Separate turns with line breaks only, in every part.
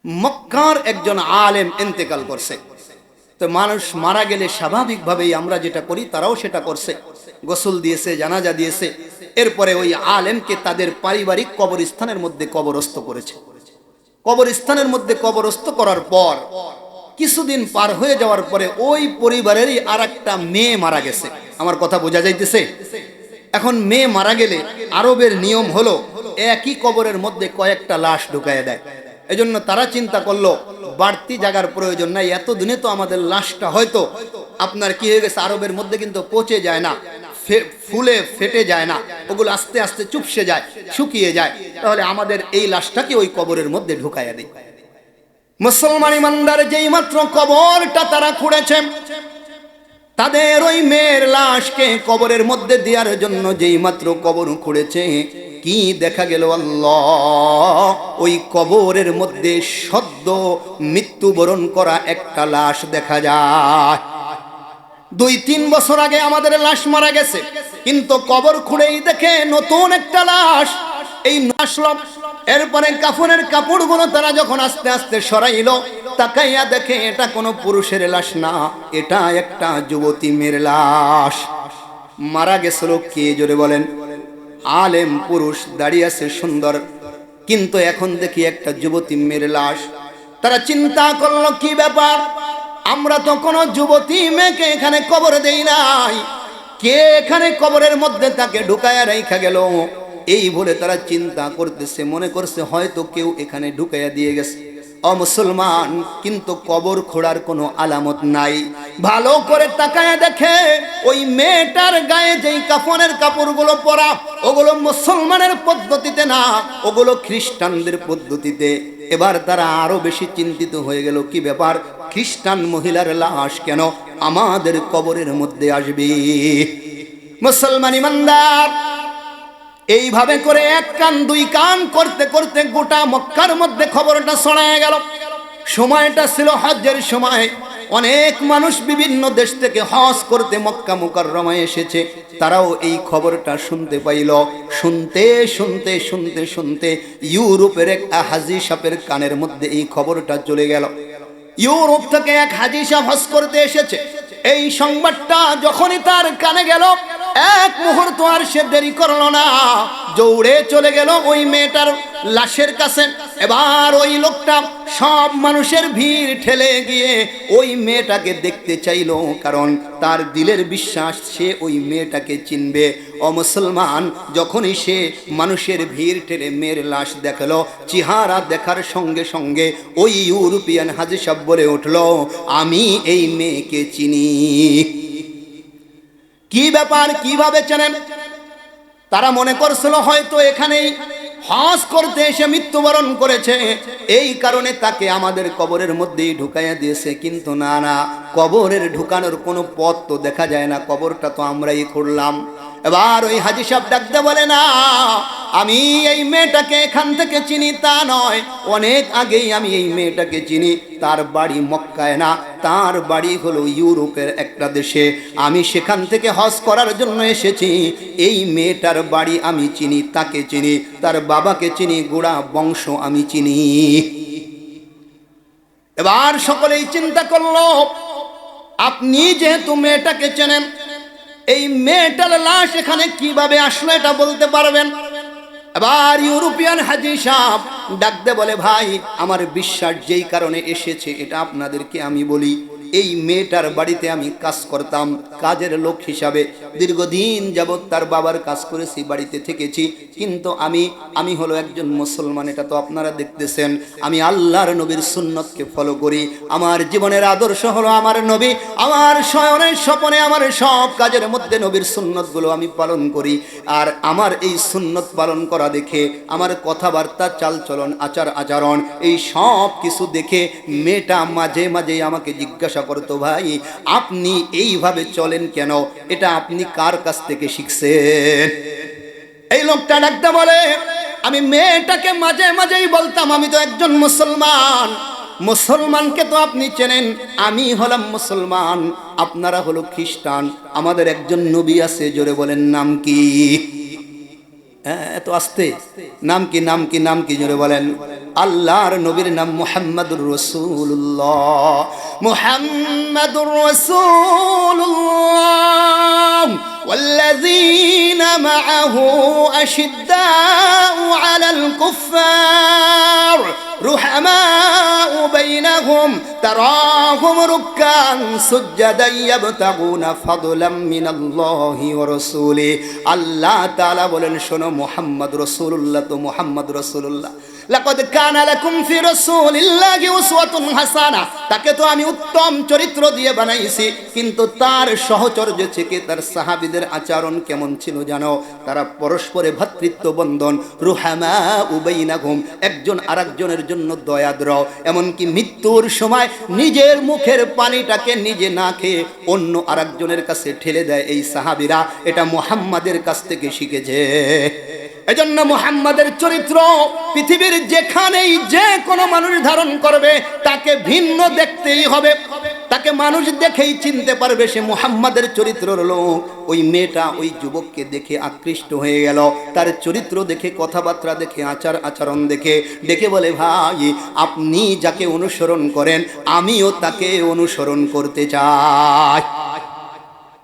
মক্কার একজন আলেম ইন্তেকাল করছে। তো মানুষ মারা গেলে স্বাভাবিকভাবেই আমরা যেটা করি তারাও সেটা করছে, গোসল দিয়েছে, জানাজা দিয়েছে। এরপরে ওই আলেমকে তাদের পারিবারিক কবরস্থানের মধ্যে কবরস্থ করেছে। কবরস্থানের মধ্যে কবরস্থ করার পর কিছুদিন পার হয়ে যাওয়ার পরে ওই পরিবারেরই আর একটা মেয়ে মারা গেছে। আমার কথা বোঝা যাইতেছে? এখন মেয়ে মারা গেলে আরবের নিয়ম হলো একই কবরের মধ্যে কয়েকটা লাশ ঢুকায় দেয়। এজন্য তারা চিন্তা করলো বাড়তি জায়গার প্রয়োজন নাই, এত দিনে তো আমাদের লাশটা হয়তো আপনার কি হয়ে গেছে, আরবের মধ্যে কিন্তু পচে যায় না, ফুলে ফেটে যায় না, ওগুলো আস্তে আস্তে চুপসে যায়, শুকিয়ে যায়, তাহলে আমাদের এই লাশটাকে ওই কবরের মধ্যে ঢুকাইয়া দেয়। মুসলমান ইমানদার যেই মাত্র কবরটা তারা খুঁড়েছে, তাদের ওই মেয়ের লাশকে কবরের মধ্যে দেওয়ার জন্য যেই মাত্র কবর খুঁড়েছে, কি দেখা গেল, আল্লাহ, ওই কবরের মধ্যে সদ্য মৃত্যুবরণ করা একটা লাশ দেখা যায়। 2-3 বছর আগে আমাদের লাশ মারা গেছে, কিন্তু কবর খুঁড়েই দেখে নতুন একটা লাশ। এই আসলো, এরপরে কাফনের কাপড়গুলো তারা যখন আস্তে আস্তে সরাইলো, তাকাইয়া দেখে এটা কোনো পুরুষের লাশ না, এটা একটা যুবতী মেয়ের লাশ। মারা গেছিল কে জোরে বলেন? আলেম পুরুষ দাঁড়িয়ে আছে সুন্দর, কিন্তু এখন দেখি একটা যুবতী মেয়ের লাশ। তারা চিন্তা করলো কি ব্যাপার, আমরা তো কোনো যুবতী মেয়েকে এখানে কবর দেই নাই, কে এখানে কবরের মধ্যে তাকে ঢুকায়া রাইখা গেল? এই বলে তারা চিন্তা করতেছে, মনে করছে হয়তো কেউ এখানে ঢুকাইয়া দিয়ে গেছে। মুসলমান, কিন্তু কবর খোঁড়ার কোনো আলামত নাই। ভালো করে তাকায় দেখে ওই মেয়েটার গায়ে যেই কাফনের কাপড়গুলো পরা, ওগুলো মুসলমানের পদ্ধতিতে না, ওগুলো খ্রিস্টানদের পদ্ধতিতে। এবার তারা আরো বেশি চিন্তিত হয়ে গেল, কি ব্যাপার, খ্রিস্টান মহিলার লাশ কেন আমাদের কবরের মধ্যে আসবে? মুসলমান ইমানদার, এইভাবে করে এক কান দুই কান করতে করতে গোটা মক্কার মধ্যে খবরটা ছড়ায় গেল। সময়টা ছিল হজ্জের সময়, অনেক মানুষ বিভিন্ন দেশ থেকে হজ করতে মক্কা মুকাররমায় এসেছে, তারাও এই খবরটা শুনতে পাইল। শুনতে শুনতে শুনতে শুনতে ইউরোপের এক হাজী সাহেবের কানের মধ্যে এই খবরটা চলে গেল। ইউরোপ থেকে এক হাজী সাহেব হজ করতে এসেছে, এই সংবাদটা যখনই তার কানে গেল, এক মুহূর্ত আর সে দেরি করলো না, দৌড়ে চলে গেল ওই মেয়েটার লাশের কাছে। এবার ওই লোকটা সব মানুষের ভিড় ঠেলে গিয়ে ওই মেয়েটাকে দেখতে চাইল, কারণ তার দিলের বিশ্বাস সে ওই মেয়েটাকে চিনবে। মুসলমান, যখনই সে মানুষের ভিড় ঠেলে মেয়ের লাশ দেখলো, চেহারা দেখার সঙ্গে সঙ্গে ওই ইউরোপিয়ান হাজী সাহেব বলে উঠল, আমি এই মেয়েকে চিনি। কি ব্যাপার, কিভাবে চেনেন? তারা মনে করছিল হয়তো এখানেই হজ করতে এসে মৃত্যুবরণ করেছে, এই কারণে তাকে আমাদের কবরের মধ্যেই ঢুকাইয়া দিয়েছে। কিন্তু না না, কবরের ঢুকানোর কোনো পথ তো দেখা যায় না, কবরটা তো আমরাই খুঁড়লাম। এবার ওই হাজী সাহেব ডাকতে বলে, না, আমি এই মেয়েটাকে এখান থেকে চিনি তা নয়, অনেক আগেই আমি এই মেয়েটাকে চিনি। তার বাড়ি মক্কায় না, তার বাড়ি হলো ইউরোপের একটা দেশে, আমি সেখান থেকে হজ করার জন্য এসেছি। এই মেয়েটার বাড়ি আমি চিনি, তাকে চিনি, তার বাবাকে চিনি, গোড়া বংশ আমি চিনি। এবার সকলেই চিন্তা করলো, আপনি যেহেতু মেয়েটাকে চেনেন, এই মেয়েটার লাশ এখানে কিভাবে আসলো এটা বলতে পারবেন? এবার ইউরোপিয়ান হাজী সাহেব ডাকতে বলে, ভাই, আমার বিশ্বাস যেই কারণে এসেছে এটা আপনাদেরকে আমি বলি। এই মেয়েটার বাড়িতে আমি কাজ করতাম কাজের লোক হিসাবে, দীর্ঘদিন যাবৎ তার বাবার কাজ করেছি, বাড়িতে থেকেছি, কিন্তু আমি হলো একজন মুসলমান, এটা তো আপনারা দেখতেছেন। আমি আল্লাহর নবীর সুন্নতকে ফলো করি, আমার জীবনের আদর্শ হলো আমার নবী, আমার শয়নের স্বপনে আমার সব কাজের মধ্যে নবীর সুন্নতগুলো আমি পালন করি। আর আমার এই সুন্নত পালন করা দেখে, আমার কথাবার্তা, চালচলন, আচার আচরণ, এই সব কিছু দেখে মেয়েটা মাঝে মাঝে আমাকে জিজ্ঞাসা করতো, ভাই, আপনি এইভাবে চলেন কেন? এটা আপনি কার কাছ থেকে শিখছেন? এই লোকটা ডাকতে বলে, আমি মেয়েটাকে মাঝে মাঝেই বলতাম, আমি তো একজন মুসলমান। মুসলমানকে তো আপনি চেনেন, আমি হলাম মুসলমান, আপনারা হলো খ্রিস্টান, আমাদের একজন নবী আছে, জোরে বলেন নাম কি? এত আস্তে, নাম কি নাম কি নাম কি জোরে বলেন। আল্লাহর নবীর নাম মুহাম্মাদুর রাসূলুল্লাহ, মুহাম্মাদুর রাসূলুল্লাহ। والذين معه أشداء على الكفار رحماء بينهم تراهم ركعا سجدا يبتغون فضلا من الله ورسوله। আল্লাহ তাআলা বলেন, শোনো মুহাম্মদ রাসূলুল্লাহ তো মুহাম্মদ রাসূলুল্লাহ, লাকাদ কানা লাকুম ফি রাসূলিল্লাহি উসওয়াতুন হাসানাহ, তাকে তো আমি উত্তম চরিত্র দিয়ে বানাইছি, কিন্তু তার সহচর্য থেকে তার সাহাবীদের আচরণ কেমন ছিল জানো? তারা পরস্পরে ভ্রাতৃত্ব বন্ধন, রুহামা উবাইনাহুম, একজন আরেকজনের জন্য দয়াদ্র, এমনকি মৃত্যুর সময় নিজের মুখের পানিটাকে নিজে না খেয়ে অন্য আরেকজনের কাছে ঠেলে দেয় এই সাহাবীরা। এটা মুহাম্মাদের কাছ থেকে শিখেছে। এজন্য মুহাম্মাদের চরিত্র পৃথিবীর যেখানেই যে কোনো মানুষ ধারণ করবে তাকে ভিন্ন দেখতেই হবে, তাকে মানুষ দেখেই চিনতে পারবে সে মুহাম্মাদের চরিত্রের লোক। ওই মেয়েটা ওই যুবককে দেখে আকৃষ্ট হয়ে গেল, তার চরিত্র দেখে, কথাবার্তা দেখে, আচরণ দেখে, ডেকে বলে, ভাই আপনি যাকে অনুসরণ করেন আমিও তাকে অনুসরণ করতে চাই।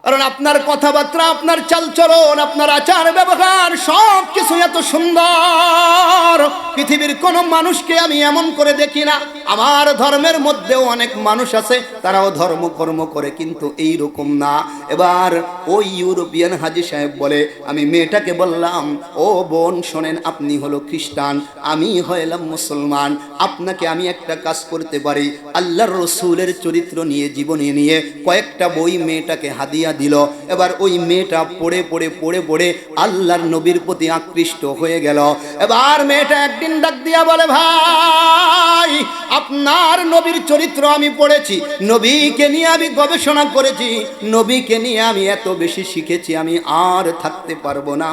কারণ আপনার কথাবার্তা, আপনার চালচলন, আপনার আচার ব্যবহার সব কিছু এত সুন্দর, পৃথিবীর কোনো মানুষকে আমি এমন করে দেখি না। আমার ধর্মের মধ্যেও অনেক মানুষ আছে, তারাও ধর্মকর্ম করে, কিন্তু এই রকম না। এবার ওই ইউরোপিয়ান হাজী সাহেব বলে, আমি মেয়েটাকে বললাম, ও বোন শোনেন, আপনি হলো খ্রিস্টান, আমি হইলাম মুসলমান, আপনাকে আমি একটা কাজ করতে পারি। আল্লাহর রসুলের চরিত্র নিয়ে, জীবনী নিয়ে কয়েকটা বই মেয়েটাকে হাদিয়া দিল। এবার ওই মেয়েটা পড়ে পড়ে পড়ে পড়ে আল্লাহর নবীর প্রতি আকৃষ্ট হয়ে গেল। এবার মেয়েটা একদিন ডাক দিয়া বলে, ভাই আপনার নবীর চরিত্র আমি পড়েছি, নবীকে নিয়ে আমি গবেষণা করেছি, নবীকে নিয়ে আমি এত বেশি শিখেছি, আমি আর থাকতে পারবো না,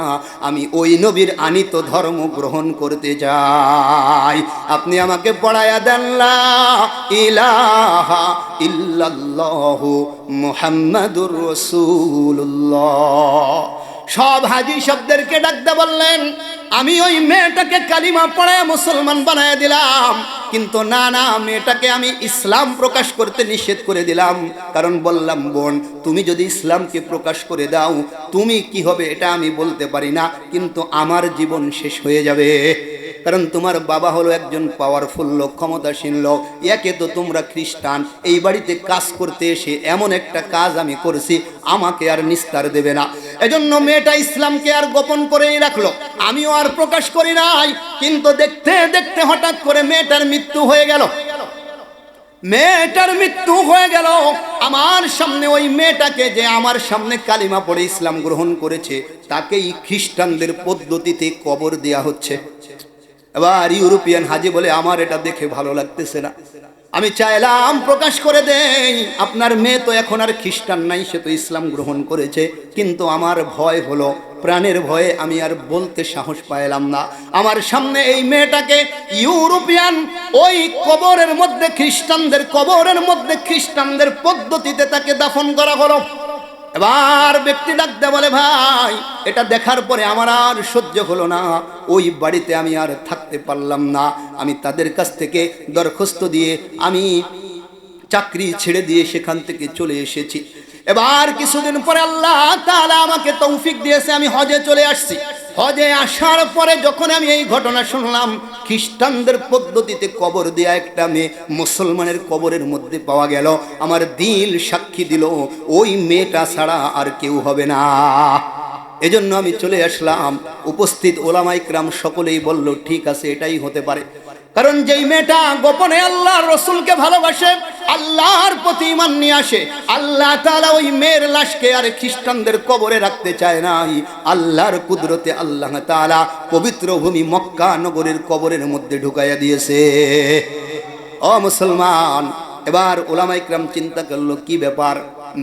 আমি ওই নবীর আনিত ধর্ম গ্রহণ করতে চাই, আপনি আমাকে পড়ায়া দেন লা ইলাহা ইল্লাল্লাহু মুহাম্মাদুর রাসূলুল্লাহ। সব হাজী শব্দেরকে ডাকতে বললেন, আমি ওই মেয়েটাকে কালিমা পড়ে মুসলমান বানায় দিলাম, কিন্তু না না, মেয়েটাকে আমি ইসলাম প্রকাশ করতে নিষেধ করে দিলাম। কারণ বললাম, বোন তুমি যদি ইসলামকে প্রকাশ করে দাও তুমি কি হবে এটা আমি বলতে পারি না, কিন্তু আমার জীবন শেষ হয়ে যাবে। কারণ তোমার বাবা হলো একজন পাওয়ারফুল লোক, ক্ষমতাসীন লোক, একে তো তোমরা খ্রিস্টান, এই বাড়িতে কাজ করতে এসে এমন একটা কাজ আমি করছি, আমাকে আর নিস্তার দেবে না। এজন্য মেয়েটা ইসলামকে আর গোপন করেই রাখলো, আমিও আর প্রকাশ করি নাই। কিন্তু দেখতে দেখতে হঠাৎ করে মেয়েটার মৃত্যু হয়ে গেল। মেয়েটার মৃত্যু হয়ে গেল আমার সামনে। ওই মেয়েটাকে যে আমার সামনে কালিমা পড়ে ইসলাম গ্রহণ করেছে, তাকেই খ্রিস্টানদের পদ্ধতিতে কবর দেয়া হচ্ছে। এবার ইউরোপিয়ান হাজী বলে, আমার এটা দেখে ভালো লাগতেছে না, আমি চাইলাম প্রকাশ করে দেই, আপনার মেয়ে তো এখন আর খ্রিস্টান নাই, সে তো ইসলাম গ্রহণ করেছে, কিন্তু আমার ভয় হলো, প্রাণের ভয়ে আমি আর বলতে সাহস পাইলাম না। আমার সামনে এই মেয়েটাকে ইউরোপিয়ান ওই কবরের মধ্যে, খ্রিস্টানদের কবরের মধ্যে খ্রিস্টানদের পদ্ধতিতে তাকে দাফন করা হলো। এবার ব্যক্তি ডাকতে বলে, ভাই এটা দেখার পরে আমার আর সহ্য হলো না, ওই বাড়িতে আমি আর থাকতে পারলাম না, আমি তাদের কাছ থেকে দরখাস্ত দিয়ে আমি চাকরি ছেড়ে দিয়ে সেখান থেকে চলে এসেছি। এবার কিছুদিন পরে আল্লাহ তাআলা আমাকে তৌফিক দিয়েছে, আমি হজে চলে আসছি। হজে আসার পরে যখন আমি এই ঘটনা শুনলাম, খ্রিস্টানদের পদ্ধতিতে কবর দেয়া একটা মেয়ে মুসলমানের কবরের মধ্যে পাওয়া গেল, আমার দিল সাক্ষী দিল ওই মেয়েটা ছাড়া আর কেউ হবে না। এজন্য আমি চলে আসলাম। উপস্থিত ওলামা ইকরাম সকলেই বলল, ঠিক আছে এটাই হতে পারে। কারণ যেই মেয়েটা গোপনে আল্লাহর রাসূলকে ভালোবাসে, আল্লাহর প্রতি ঈমান নিয়ে আসে, আল্লাহ তাআলা ওই মেয়ের লাশকে আর খ্রিস্টানদের কবরে রাখতে চায় নাই। আল্লাহর কুদরতে আল্লাহ তাআলা পবিত্র ভূমি মক্কা নগরীর কবরের মধ্যে ঢুকাইয়া দিয়েছে। ও মুসলমান, এবার ওলামা ইকরাম চিন্তা করলো, কি ব্যাপার,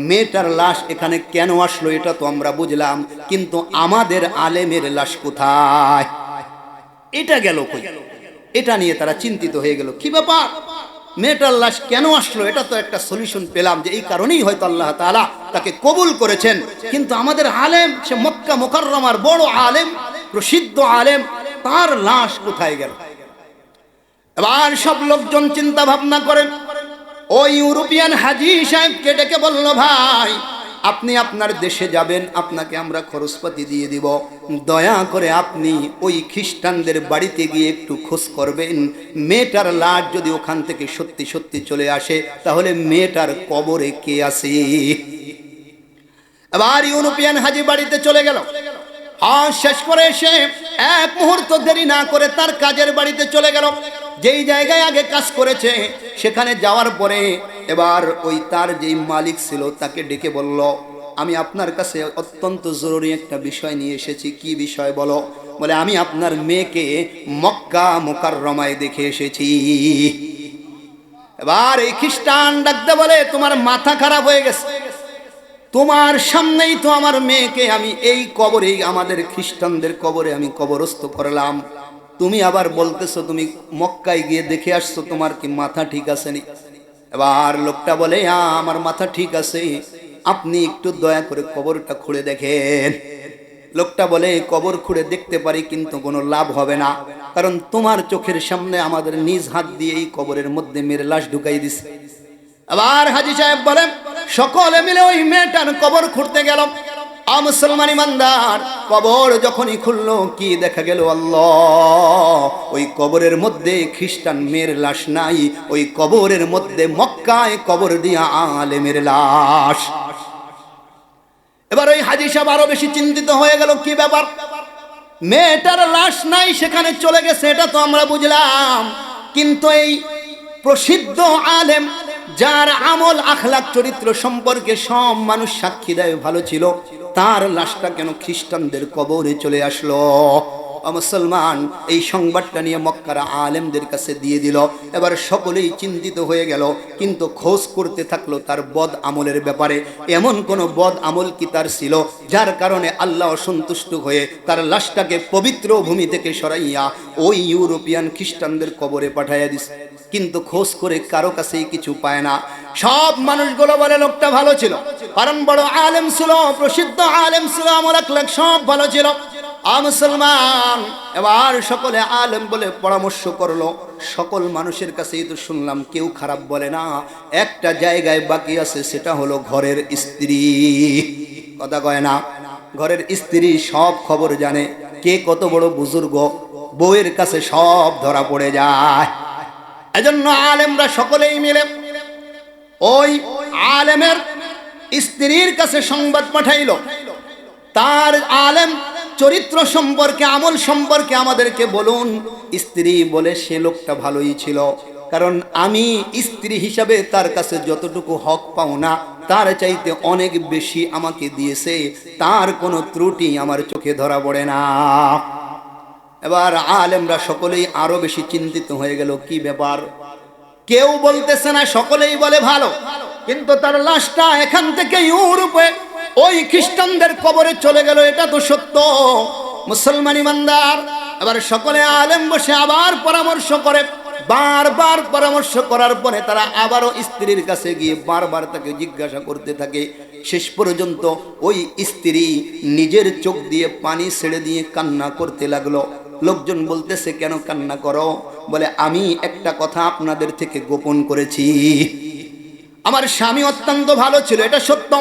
মেয়েটার লাশ এখানে কেন আসলো এটা তো আমরা বুঝলাম, কিন্তু আমাদের আলেমের লাশ কোথায়, এটা গেল কই? এটা নিয়ে তারা চিন্তিত হয়ে গেল, কি ব্যাপার, মেয়েটার লাশ কেন আসলো? এটা তো একটা সলিউশন পেলাম যে এই কারণেই হয়তো আল্লাহ তাআলা তাকে কবুল করেছেন, কিন্তু আমাদের আলেম, সে মক্কা মুকাররমার বড় আলেম, প্রসিদ্ধ আলেম, তার লাশ কোথায় গেল? এবার সব লোকজন চিন্তা ভাবনা করেন। ওই ইউরোপিয়ান হাজী সাহেবকে ডেকে বলল, ভাই আপনি আপনার দেশে যাবেন, আপনাকে আমরা খরচপাতি দিয়ে দিব, দয়া করে আপনি ওই খ্রিস্টানদের বাড়িতে গিয়ে একটু খোঁজ করবেন, মেয়েটার লাশ যদি ওখান থেকে সত্যি সত্যি চলে আসে তাহলে মেয়েটার কবরে কে আছে। এবার ইউরোপিয়ান হাজী বাড়িতে চলে গেল। হজ শেষ করে এসে এক মুহূর্ত দেরি না করে তার কাজের বাড়িতে চলে গেল। যেই জায়গায় আগে কাজ করেছে সেখানে যাওয়ার পরে এবার ওই তার যেই মালিক ছিল তাকে ডেকে বলল, আমি আপনার কাছে অত্যন্ত জরুরি একটা বিষয় নিয়ে এসেছি। কি বিষয় বলো? বলে, আমি আপনার মেয়েকে মক্কা মুকাররমায় দেখে এসেছি। এবার এই খ্রিস্টান ডাকতে বলে, তোমার মাথা খারাপ হয়ে গেছে, তোমার সামনেই তো আমার মেয়েকে আমি এই কবরে, আমাদের খ্রিস্টানদের কবরে আমি কবরস্থ করলাম, তুমি আবার বলতেছো তুমি মক্কায় গিয়ে দেখে আসছো, তোমার কি মাথা ঠিক আছে নি? এবার লোকটা বলে, আমার মাথা ঠিক আছে, আপনি একটু দয়া করে কবরটা খুঁড়ে দেখেন। লোকটা বলে, কবর খুঁড়ে দেখতে পারি কিন্তু কোনো লাভ হবে না, কারণ তোমার চোখের সামনে আমাদের নিজ হাত দিয়ে এই কবরের মধ্যে মেরে লাশ ঢুকাই দিছে। আবার হাজী সাহেব বলেন, সকলে মিলে ওই মেয়েটার কবর খুঁড়তে গেল। মুসলমান ইমানদার, কবর যখনই খুললো কি দেখা গেল? আল্লাহ, ওই কবরের মধ্যে খ্রিস্টান মেয়ের লাশ নাই, ওই কবরের মধ্যে মক্কায় কবর দিয়া আলেমের লাশ। এবার ওই হাজী সাহেব আরো বেশি চিন্তিত হয়ে গেল, কি ব্যাপার, মেয়েটার লাশ নাই, সেখানে চলে গেছে এটা তো আমরা বুঝলাম, কিন্তু এই প্রসিদ্ধ আলেম যার আমল আখলাক চরিত্র সম্পর্কে সব মানুষ সাক্ষী দেয় ভালো ছিল, তার লাশটা কেন খ্রিস্টানদের কবরে চলে আসলো? মুসলমান এই সংবাদটা নিয়ে মক্কার আলেমদের কাছে দিয়ে দিল। এবার সকলেই চিন্তিত হয়ে গেল, কিন্তু খোঁজ করতে থাকলো তার বদ আমলের ব্যাপারে। এমন কোন বদ আমল কি তার ছিল যার কারণে আল্লাহ অসন্তুষ্ট হয়ে তার লাশটাকে পবিত্র ভূমি থেকে সরাইয়া ওই ইউরোপিয়ান খ্রিস্টানদের কবরে পাঠাইয়া দিছে? কিন্তু খোঁজ করে কারো কাছেই কিছু পায় না। সব মানুষগুলো বলে লোকটা ভালো ছিল, কারণ বড় আলেম ছিল, প্রসিদ্ধ আলেম ছিল, আমল আখলাক সব ভালো ছিল। মুসলমান এবার সকলে আলেম বলে পরামর্শ করলো, সকল মানুষের কাছেই তো শুনলাম কেউ খারাপ বলে না, একটা জায়গায় বাকি আছে, সেটা হলো ঘরের স্ত্রী। কথা কয় না? ঘরের স্ত্রী সব খবর জানে, কে কত বড় বুজুর্গ, বউয়ের কাছে সব ধরা পড়ে যায়। এজন্য আলেমরা সকলেই মিলে ওই আলেমের স্ত্রীর কাছে সংবাদ পাঠাইল, তার আলেম চরিত্র সম্পর্কে, আমল সম্পর্কে আমাদেরকে বলুন। স্ত্রী বলে, সে লোকটা ভালোই ছিল, কারণ আমি স্ত্রী হিসাবে তার কাছে যতটুকু হক পাও না তার চাইতে অনেক বেশি আমাকে দিয়েছে, তার কোনো ত্রুটি আমার চোখে ধরা পড়ে না। এবার আলেমরা সকলেই আরো বেশি চিন্তিত হয়ে গেল, কি ব্যাপার, কেউ বলতেছে না, সকলেই বলে ভালো, কিন্তু তার লাশটা এখান থেকে ইউরোপে ওই খ্রিস্টানদের কবরে চলে গেল, এটা তো সত্য। মুসলমান ইমানদার, এবার সকলে আলেম বসে আবার পরামর্শ করে, বারবার পরামর্শ করার পরে তারা আবারও স্ত্রীর কাছে গিয়ে বারবার তাকে জিজ্ঞাসা করতে থাকে। শেষ পর্যন্ত ওই স্ত্রী নিজের চোখ দিয়ে পানি ছেড়ে দিয়ে কান্না করতে লাগলো। লোকজন বলতেছে, কেন কান্না করো? বলে, আমি একটা কথা আপনাদের থেকে গোপন করেছি। আমার স্বামী অত্যন্ত ভালো ছিল, এটা সত্য,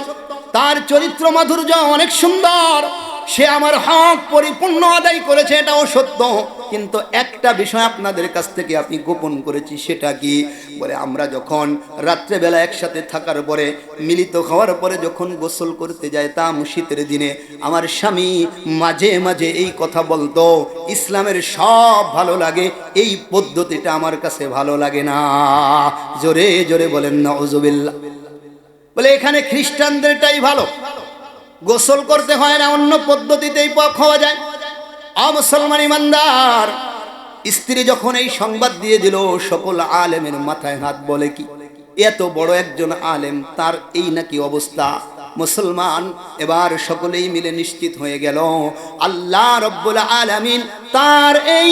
তার চরিত্র মাধুর্য অনেক সুন্দর, সে আমার হক পরিপূর্ণ আদায় করেছে, এটাও সত্য, কিন্তু একটা বিষয় আপনাদের কাছ থেকে আমি গোপন করেছি। সেটা কি? বলে, আমরা যখন রাত্রেবেলা একসাথে থাকার পরে, মিলিত হওয়ার পরে যখন গোসল করতে যাইতাম শীতের দিনে, আমার স্বামী মাঝে মাঝে এই কথা বলতো, ইসলামের সব ভালো লাগে, এই পদ্ধতিটা আমার কাছে ভালো লাগে না। জোরে জোরে বলেন নাউজুবিল্লাহ। বলে, এখানে খ্রিস্টানদেরটাই ভালো, গোসল করতে হয় না, অন্য পদ্ধতিতেই খাওয়া যায়। মুসলমান ইমানদার, স্ত্রী যখন এই সংবাদ দিয়ে দিল, সকল আলেমের মাথায় হাত। বলে, কি এত বড় একজন আলেম, তার এই নাকি অবস্থা? মুসলমান এবার সকলেই মিলে নিশ্চিত হয়ে গেল, আল্লাহ রব্বুল আলামিন তার এই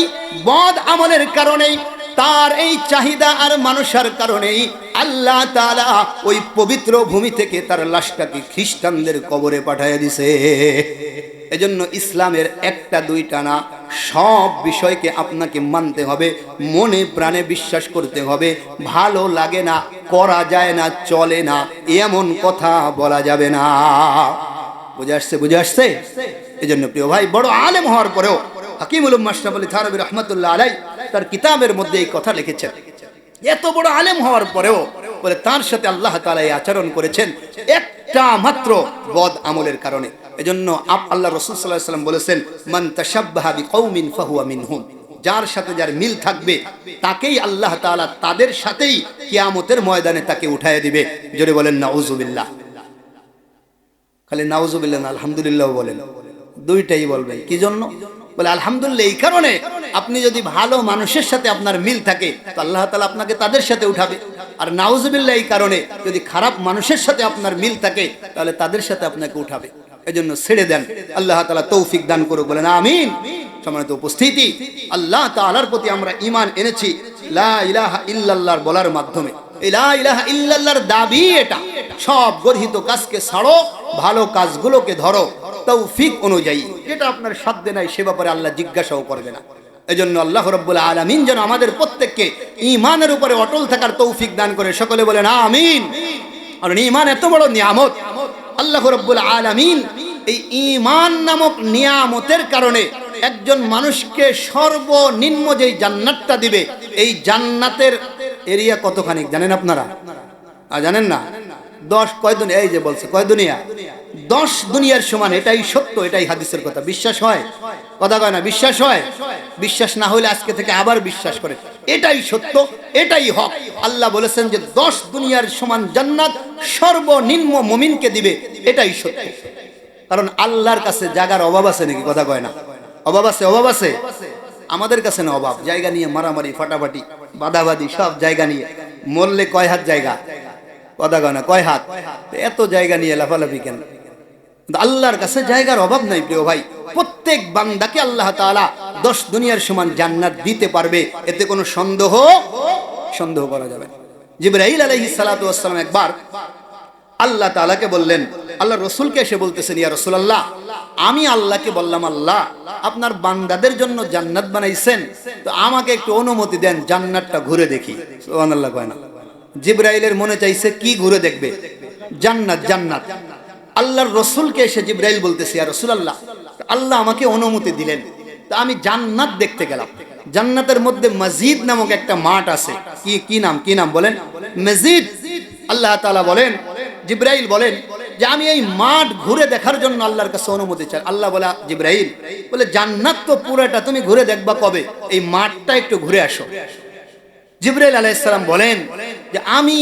বদ আমলের কারণেই, তার এই চাহিদা আর মানুষের কারণেই আল্লাহ তাআলা ওই পবিত্র ভূমি থেকে তার লাশটাকে খ্রিস্টানদের কবরে পাঠিয়ে দিছে। এজন্য ইসলামের একটা দুইটা না, সব বিষয়কে আপনাকে মানতে হবে, মনে প্রাণে বিশ্বাস করতে হবে। ভালো লাগে না, করা যায় না, চলে না, এমন কথা বলা যাবে না। বুঝে আসছে? বুঝে আসছে? এই জন্য প্রিয় ভাই, বড় আলেম হওয়ার পরেও হাকিমুল উম্মাহ আশরাফ আলী থানভী রহমাতুল্লাহ আলাইহি তার কিতাবের মধ্যে এই কথা লিখেছেন। এত বড় আলেম হওয়ার পরেও বলে তার সাথে আল্লাহ তাআলা এই আচরণ করেছেন একটা মাত্র বদ আমলের কারণে। এজন্য আল্লাহ রাসূল সাল্লাল্লাহু আলাইহি ওয়াসাল্লাম বলেছেন, মান তাশাব্বাহা বিকওমিন ফাহুয়া মিনহুম। যার সাথে যার মিল থাকবে তাকেই আল্লাহ তাআলা তাদের সাথেই কিয়ামতের ময়দানে তাকে উঠায় দিবে। জোরে বলেন নাউযুবিল্লাহ। খালি নাউযুবিল্লাহ না, আলহামদুলিল্লাহ বলেন, দুইটাই বলবেন। কি জন্য? বলে আলহামদুলিল্লাহ এই কারণে, আপনি যদি ভালো মানুষের সাথে আপনার মিল থাকে তো আল্লাহ তাআলা আপনাকে তাদের সাথে উঠাবে। আর নাউযুবিল্লাহ এই কারণে, যদি খারাপ মানুষের সাথে আপনার মিল থাকে তাহলে তাদের সাথে আপনাকে উঠাবে। এজন্য ছেড়ে দেন, আল্লাহ তাআলা তৌফিক দান করুক, বলেন আমিন। সম্মানিত উপস্থিতি, আল্লাহ তাআলার প্রতি আমরা ঈমান এনেছি লা ইলাহা ইল্লাল্লাহর বলার মাধ্যমে। এই লা ইলাহা ইল্লাল্লাহর দাবি এটা, সব গর্হিত কাজকে ছাড়ো, ভালো কাজগুলোকে ধরো তৌফিক অনুযায়ী। যেটা আপনার সাধ্যে নাই সে ব্যাপারে আল্লাহ জিজ্ঞাসাও করবে না। এজন্য আল্লাহ রাব্বুল আলামিন যেন আমাদের প্রত্যেককে ঈমানের উপরে অটল থাকার তৌফিক দান করে। সকলে বলেন আমিন। আর ঈমান এত বড় নিয়ামত, আল্লাহ রাব্বুল আলামিন এই ঈমান নামক নিয়ামতের কারণে একজন মানুষকে সর্বনিম্ন যেই জান্নাতটা দিবে, এই জান্নাতের এরিয়া কতখানি জানেন আপনারা? জানেন না? 10 কয় দুনিয়া, এই যে বলছে কয় দুনিয়া, 10 দুনিয়ার সমান। এটাই সত্য, এটাই হাদিসের কথা। বিশ্বাস হয়? কথা কয় না, বিশ্বাস হয়? বিশ্বাস না হলে আজকে থেকে আবার বিশ্বাস করে, এটাই সত্য, এটাই হক। আল্লাহ বলেছেন যে 10 দুনিয়ার সমান জান্নাত সর্বনিম্ন মুমিনকে দিবে, এটাই সত্য। কারণ আল্লাহর কাছে জায়গার অভাব আছে নাকি? কথা কয় না, অভাব আছে? অভাব আছে আমাদের কাছে না অভাব? জায়গা নিয়ে মারামারি, ফাটাফাটি, বাদাবাদি, সব জায়গা নিয়ে মরলে কয় হাত জায়গা? কথা কয় না, কয় হাত? এত জায়গা নিয়ে লাফালাফি কেন? আল্লাহর কাছে জায়গার অভাব নাই প্রিয় ভাই। প্রত্যেক বান্দাকে আল্লাহ তাআলা 10 দুনিয়ার সমান জান্নাত দিতে পারবে, এতে কোনো সন্দেহ করা যাবে না। জিবরাইল আলাইহিস সালাতু ওয়াস সালাম একবার আল্লাহ তাআলাকে বললেন, আল্লাহ রাসূলকে এসে বলতেছেন, ইয়া রাসূলুল্লাহ, আমি আল্লাহকে বললাম, আল্লাহ আপনার বান্দাদের জন্য জান্নাত বানাইছেন, তো আমাকে একটু অনুমতি দেন জান্নাতটা ঘুরে দেখি। সুবহানাল্লাহ কয় না? জিবরাইলের মনে চাইছে কি ঘুরে দেখবে? জান্নাত। জান্নাত। আল্লাহর রাসূলকে এসে জিবরাইল বলতেছে, ইয়া রাসূলুল্লাহ, আল্লাহ আমাকে অনুমতি দিলেন, তো আমি জান্নাত দেখতে গেলাম। জান্নাতের মধ্যে মসজিদ নামক একটা মাঠ আছে। কি নাম বলেন? মসজিদ। আল্লাহ তাআলা বলেন, জিবরাইল বলেন যে আমি এই মাঠ ঘুরে দেখার জন্য আল্লাহর কাছে অনুমতি চাই। আল্লাহ বলে, জিবরাইল বলে, জান্নাত তো পুরোটা তুমি ঘুরে দেখবা কবে? এই মাঠটা একটু ঘুরে আসো। জিবরাইল আলাইহিস সালাম বলেন যে আমি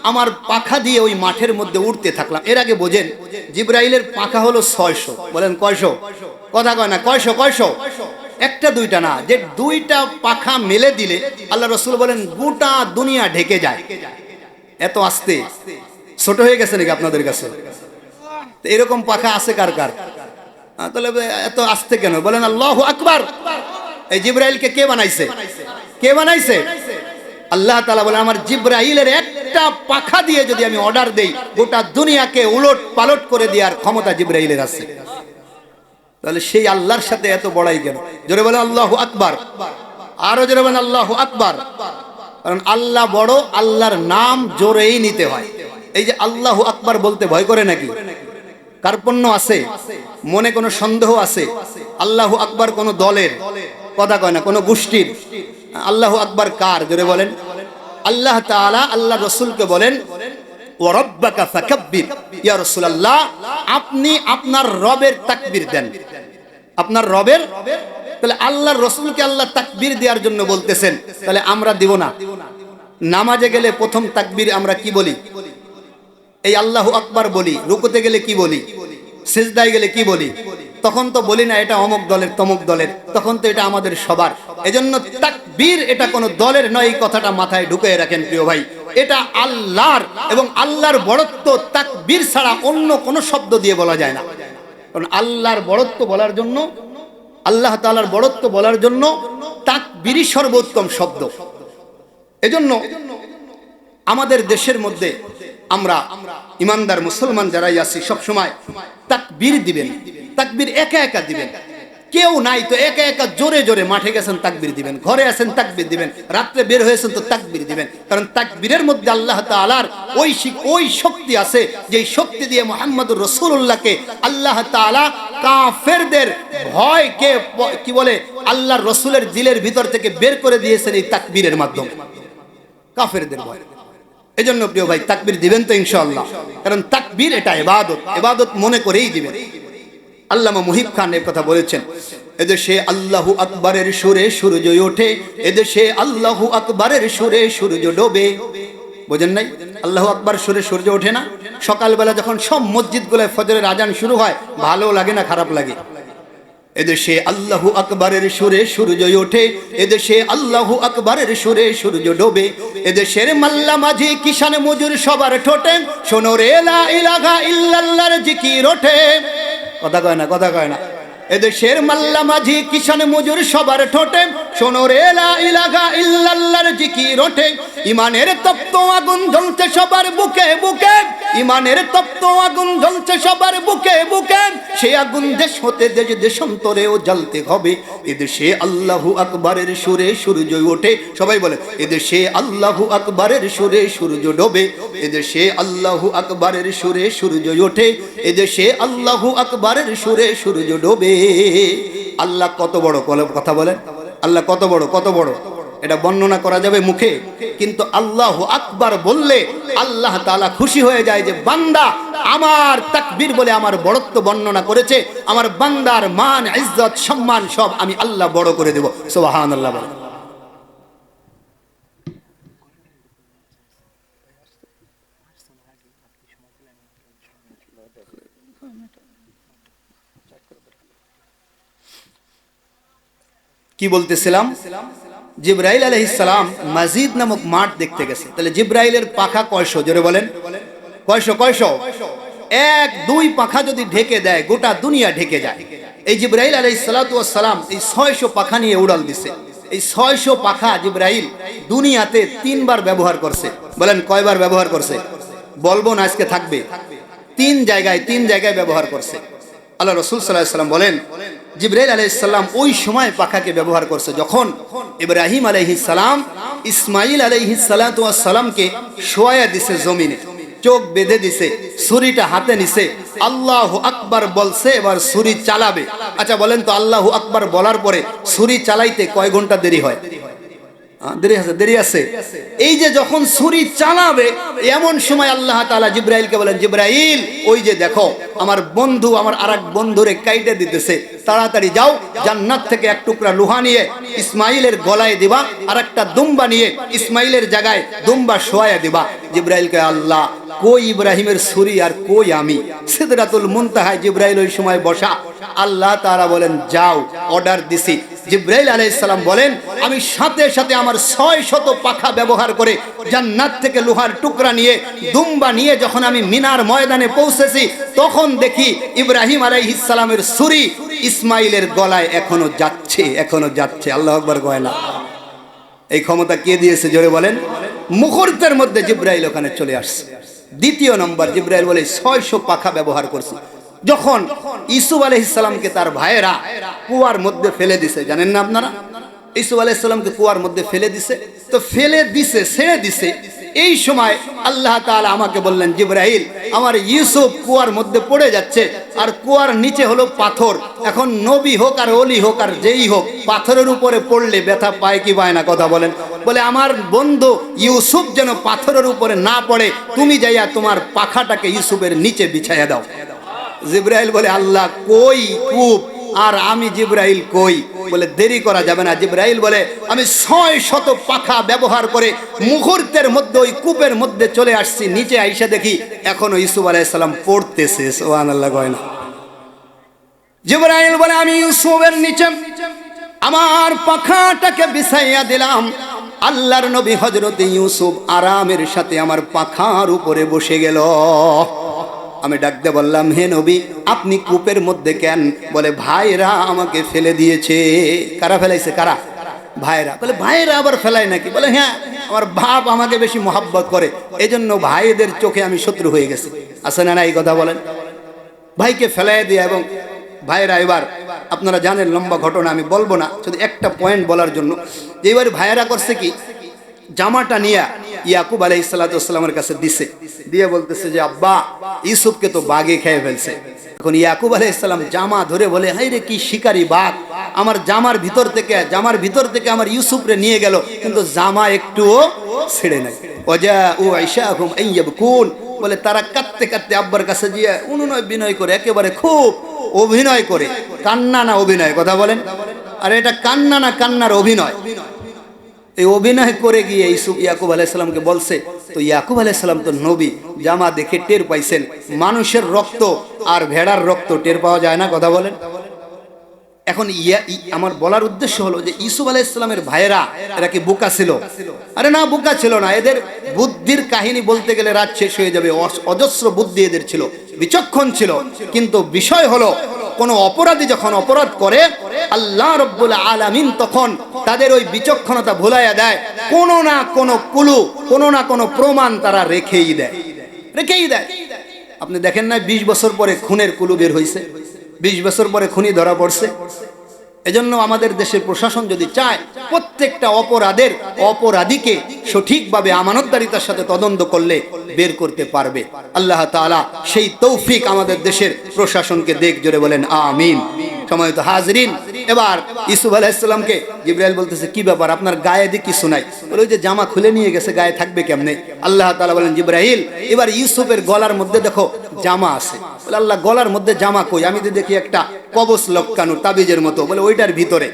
আমার পাখা দিয়ে ওই মাঠের মধ্যে উঠতে থাকলাম। এর আগে বোঝেন, জিবরাইলের পাখা হলো 600। বলেন কয়শো? কথা কয় না, কয়শো? একটা দুইটা না, যে দুইটা পাখা মেলে দিলে আল্লাহ রাসূল বলেন গোটা দুনিয়া ঢেকে যায়। এত আস্তে, ছোট হয়ে গেছে নাকি আপনাদের কাছে? এরকম পাখা আছে কার কার? তাহলে এত আস্তে কেন? বলেন আল্লাহু আকবার। এই জিবরাইলকে কে বানাইছে? কে বানাইছে? আল্লাহ তাআলা বলেন, আমার জিবরাইলের একটা পাখা দিয়ে যদি আমি অর্ডার দেই, গোটা দুনিয়াকে উলট পালট করে দেওয়ার ক্ষমতা জিবরাইলের আছে। তাহলে সেই আল্লাহর সাথে এত বড়াই কেন? জোরে বলেন আল্লাহু আকবার। আরো জোরে বলেন আল্লাহু আকবার। কারণ আল্লাহ বড়, আল্লাহর নাম জোরেই নিতে হয়। এই যে আল্লাহু আকবার বলতে ভয় করে নাকি? কার্পণ্য আছে? মনে কোনো সন্দেহ আছে? আল্লাহু আকবার কোন দলের? কথা কয় না, কোন গোষ্ঠীর? আল্লাহু আকবার কার? জোরে বলেন। আল্লাহ তাআলা আল্লাহ রাসূলকে বলেন, ওয়া রাব্বাকা ফাকাব্বির। ইয়া রাসূলুল্লাহ, আপনি আপনার রবের তাকবীর দেন। আপনার রবের? তাহলে আল্লাহর রাসূলকে আল্লাহ তাকবীর দেওয়ার জন্য বলতেছেন, তাহলে আমরা দিব না? নামাজে গেলে প্রথম তাকবীর আমরা কি বলি? এই আল্লাহু আকবার বলি। রুকুতে গেলে কি বলি? সিজদায় গেলে কি বলি? তখন তো বলি না এটা অমুক দলের তমুক দলের, তখন তো এটা আমাদের সবার। এজন্য তাকবীর এটা কোনো দলের নয়, এই কথাটা মাথায় ঢুকিয়ে রাখেন প্রিয় ভাই। এটা আল্লাহর, এবং আল্লাহর বড়ত্ব তাকবীর ছাড়া অন্য কোনো শব্দ দিয়ে বলা যায় না। কারণ আল্লাহর বড়ত্ব বলার জন্য, আল্লাহ তাআলার বড়ত্ব বলার জন্য তাকবীরই সর্বোত্তম শব্দ। এজন্য আমাদের দেশের মধ্যে আমরা ইমানদার মুসলমান যারাই আছি সব সময় তাকবীর দিবেন। তাকবীর একা একা দিবেন। কেউ নাই তো একা একা জোরে জোরে মাঠে গেছেন তাকবীর দিবেন, ঘরে আছেন তাকবীর দিবেন, রাত্রে বের হয়েছেন তো তাকবীর দিবেন। কারণ তাকবীরের মধ্যে আল্লাহ তাআলার ওই শক্তি আছে, যেই শক্তি দিয়ে মুহাম্মদুর রাসূলুল্লাহকে আল্লাহ তাআলা কাফেরদের ভয়কে কি বলে আল্লাহর রাসূলের দিলের ভিতর থেকে বের করে দিয়েছেন এই তাকবীরের মাধ্যমে, কাফেরদের ভয়। এজন্য প্রিয় ভাই তাকবীর দিবেন তো ইনশাআল্লাহ, কারণ তাকবীর এটা ইবাদত, ইবাদত মনে করেই দিবেন। আল্লামা মুহিব খান এর কথা বলেছেন, এদেশে আল্লাহু আকবারের সুরে সূর্য ওঠে, এদেশে আল্লাহু আকবারের সুরে সূর্য ডোবে। বোঝেন নাই? আল্লাহু আকবার সুরে সূর্য ওঠে না? সকালবেলা যখন সব মসজিদগুলোয় ফজরের আজান শুরু হয়, ভালো লাগে না খারাপ লাগে? এদেশে আল্লাহু আকবারের সুরে সূর্য ওঠে, এদেশে আল্লাহু আকবারের সুরে সূর্য ডোবে, এদেশের মাল্লা মাঝি কিষান মজুর সবার ঠোঁটে শোনো রে লা ইলাহা ইল্লাল্লাহর জিকির ওঠে। কথা কয় না, কথা কয় না। এদেশের মাল্লা মাঝি কিষান মজুর সবার ঠোঁটে শোনো রে লা ইলাহা ইল্লাল্লাহর জিকির ওঠে। ইমানের তপ্ত আগুন জ্বলছে সবার বুকে বুকে, ইমানের তপ্ত আগুন জ্বলছে সবার বুকে বুকে, সেই আগুন দেশ হতে দেশ দেশান্তরেও জ্বলতে হবে। এদেশে আল্লাহু আকবারের সুরে সূর্য ওঠে, সবাই বলে এদেশে আল্লাহু আকবারের সুরে সূর্য ডোবে, এদেশে আল্লাহু আকবারের সুরে সূর্য ওঠে, এদেশে আল্লাহু আকবারের সুরে সূর্য ডোবে। আল্লাহ কত বড় কথা বলেন, আল্লাহ কত বড়, কত বড়, এটা বর্ণনা করা যাবে মুখে, কিন্তু আল্লাহু আকবার বললে আল্লাহ তাআলা খুশি হয়ে যায় যে বান্দা আমার তাকবীর বলে আমার বড়ত্ব বর্ণনা করেছে, আমার বান্দার মান ইজ্জত সম্মান সব আমি আল্লাহ বড় করে দেব। সুবহানাল্লাহ বলেন। কি বলতেছিলাম? জিবরাইল আলাইহিস সালাম মসজিদ নামক মাঠ দেখতে গেছে। তাহলে জিবরাইলের পাখা কয়শো? জোরে বলেন, কয়শো? কয়শো? এক দুই পাখা যদি ঢেকে দেয় গোটা দুনিয়া ঢেকে যায়। এই জিবরাইল আলাইহিস সালাতু ওয়াস সালাম এই 600 পাখা নিয়ে উড়াল দিছে। এই 600 পাখা জিবরাইল দুনিয়াতে 3 বার ব্যবহার করছে। বলেন কয়বার ব্যবহার করছে? বলবো না, আজকে থাকবে। 3 জায়গায় ব্যবহার করছে। আল্লাহ রাসূল সাল্লাল্লাহু আলাইহি ওয়াসাল্লাম বলেন জিবরাইল আলাইহিস সালাম ওই সময় পাখাকে ব্যবহার করছে যখন ইব্রাহিম আলাইহিস সালাম ইসমাইল আলাইহিস সালাতু ওয়াস সালামকে শোয়া দিছে জমিনে, চোখ বেঁধে দিছে, ছুরিটা হাতে নিছে, আল্লাহু আকবার বলছে, এবার ছুরি চালাবে। আচ্ছা বলেন তো আল্লাহু আকবার বলার পরে ছুরি চালাইতে কয় ঘন্টা দেরি হয়? দেরি আছে। এই যে যখন ছুরি চালাবে এমন সময় আল্লাহ তাআলা জিবরাইলকে বলেন, জিবরাইল ওই যে দেখো আমার বন্ধু আমার আরেক বন্ধুরে কাইটে দিতেছে, তাড়াতাড়ি যাও জান্নাত থেকে এক টুকরা লোহা নিয়ে ইসমাইলের গলায় দিবা, আর একটা দুম্বা নিয়ে ইসমাইলের জায়গায় দুম্বা শোয়া দিবা। জিবরাইলকে আল্লাহ কই ইব্রাহিমের ছুরি আর কই আমি? সিদরাতুল মুনতাহায় জিবরাইল ওই সময় বসা। আল্লাহ তাআলা বলেন যাও, অর্ডার দিছি। জিবরাইল আলাইহিস সালাম বলেন আমি সাথে সাথে আমার 600 পাখা ব্যবহার করে জান্নাত থেকে লোহার টুকরা নিয়ে দুম্বা নিয়ে যখন আমি মিনার ময়দানে পৌঁছেছি তখন দেখি ইব্রাহিম আলাইহিস সালামের ছুরি ইসমাইলের গলায় এখনো যাচ্ছে, এখনো যাচ্ছে। আল্লাহু আকবার কয় না? এই ক্ষমতা কে দিয়েছে জোরে বলেন? মুহূর্তের মধ্যে জিবরাইল ওখানে চলে আসছে। দ্বিতীয় নম্বর জিবরাইল বলে 600 পাখা ব্যবহার করছে যখন ইউসুফ আলাইহিস সালামকে তার ভাইয়েরা কুয়ার মধ্যে ফেলে দিছে। জানেন না আপনারা? ইউসুফ আলাইহিস সালামকে কুয়ার মধ্যে ফেলে দিছে, তো ফেলে দিছে, ছেড়ে দিছে। এই সময় আল্লাহ তাআলা আমাকে বললেন জিবরাইল আমার ইউসুফ কুয়ার মধ্যে পড়ে যাচ্ছে, আর কুয়ার নিচে হলো পাথর। এখন নবী হোক আর ওলি হোক আর যেই হোক পাথরের উপরে পড়লে ব্যথা পায় কি পায় না? কথা বলেন। বলে আমার বন্ধু ইউসুফ যেন পাথরের উপরে না পড়ে, তুমি যাইয়া তোমার পাখাটাকে ইউসুফের নিচে বিছাইয়া দাও। জিবরাইল বলে আল্লাহ কই কূপ আর আমি জিবরাইল কই? বলে দেরি করা যাবে না। জিবরাইল বলে আমি 600 পাখা ব্যবহার করে মুহূর্তের মধ্যে ওই কূপের মধ্যে চলে আসছি। নিচে আইসা দেখি এখনো ইউসুফ আলাইহিস সালাম পড়তেছে। সুবহানাল্লাহ কয় না? জিবরাইল বলে আমি ইউসুফের নিচে আমার পাখাটাকে বিছাইয়া দিলাম। আল্লাহর নবী হযরত ইউসুফ আরামের সাথে আমার পাখার উপরে বসে গেল। আমি ডাকতে বললাম হে নবী আপনি কূপের মধ্যে কেন? বলে ভাইরা আমাকে ফেলে দিয়েছে। কারা ফেলাইছে? কারা? ভাইরা। বলে ভাইরা আবার ফেলায় নাকি? বলে হ্যাঁ, আমার বাপ আমাকে বেশি মহব্বত করে, এজন্য ভাইদের চোখে আমি শত্রু হয়ে গেছি। আছে না না এই কথা বলেন? ভাইকে ফেলাই দিয়ে এবং ভাইরা এবার আপনারা জানেন, লম্বা ঘটনা আমি বলবো না, শুধু একটা পয়েন্ট বলার জন্য। এবার ভাইয়েরা করছে কি, জামাটা নিয়ে ইয়াকুব আলাইহিস সালাতু ওয়াস সালামের কাছে দিছে, দিয়ে বলতেছে যে আব্বা, ইউসুফকে তো বাঘে খেয়ে ফেলছে। এখন ইয়াকুব আলাইহিস সালাম জামা ধরে বলে, হাই রে কি শিকারী বাঘ, আমার জামার ভিতর থেকে আমার ইউসুফরে নিয়ে গেল, কিন্তু জামা একটুও ছেড়ে নাই। ওজা ও আইশাহুম আইয়াবকুন, বলে তারা কাঁদতে কাঁদতে আব্বার কাছে গিয়ে অনুনয় বিনয় করে, একেবারে খুব অভিনয় করে, কান্না না অভিনয়, কথা বলেন, আর এটা কান্না না কান্নার অভিনয়। এই অভিনয় করে গিয়ে ইয়াকুব আলাইহিস সালামকে বলছে। তো ইয়াকুব আলাইহিস সালাম তো নবী, জামা দেখে টের পাইছেন, মানুষের রক্ত আর ভেড়ার রক্ত টের পাওয়া যায় না, কথা বলেন। এখন আমার বলার উদ্দেশ্য হলো যে ইউসুফ আলাইহিস সালামের ভাইয়েরা এরা কি বোকা ছিল? আরে না, বোকা ছিল না। এদের বুদ্ধির কাহিনী বলতে গেলে রাত শেষ হয়ে যাবে। অজস্র বুদ্ধি এদের ছিল, বিচক্ষণ ছিল। কিন্তু বিষয় হলো, কোন অপরাধী যখন অপরাধ করে, আল্লাহ রাব্বুল আলামিন তখন তাদের ওই বিচক্ষণতা ভুলাইয়া দেয়। কোনো না কোনো কুলু, কোনো না কোনো প্রমাণ তারা রেখেই দেয়। আপনি দেখেন না, 20 বছর পরে খুনের কুলু বের হয়েছে, 20 বছর পরে খুনি ধরা পড়ছে। এজন্য আমাদের দেশের প্রশাসন যদি চায়, প্রত্যেকটা অপরাধীকে সঠিকভাবে আমানতদারিতার সাথে তদন্ত করলে বের করতে পারবে। আল্লাহ তাআলা সেই তৌফিক আমাদের দেশের প্রশাসনকে দেখ, জোরে বলেন আমিন। সম্মানিত হাজরিন, এবার ইউসুফ আলাইহিস সালামকে জিবরাইল বলতেছে, কি ব্যাপার, আপনার গায়ে দিয়ে কিছু নাই? বলে ওই যে জামা খুলে নিয়ে গেছে, গায়ে থাকবে কেমনে? আল্লাহ তাআলা বলেন, জিবরাইল, এবার ইউসুফের গলার মধ্যে দেখো জামা আছে। বলে আল্লাহ, গলার মধ্যে জামা কই? আমি তো দেখি একটা কবচ লটকানো তাবিজের মতো। বলে ওইটার ভিতরে।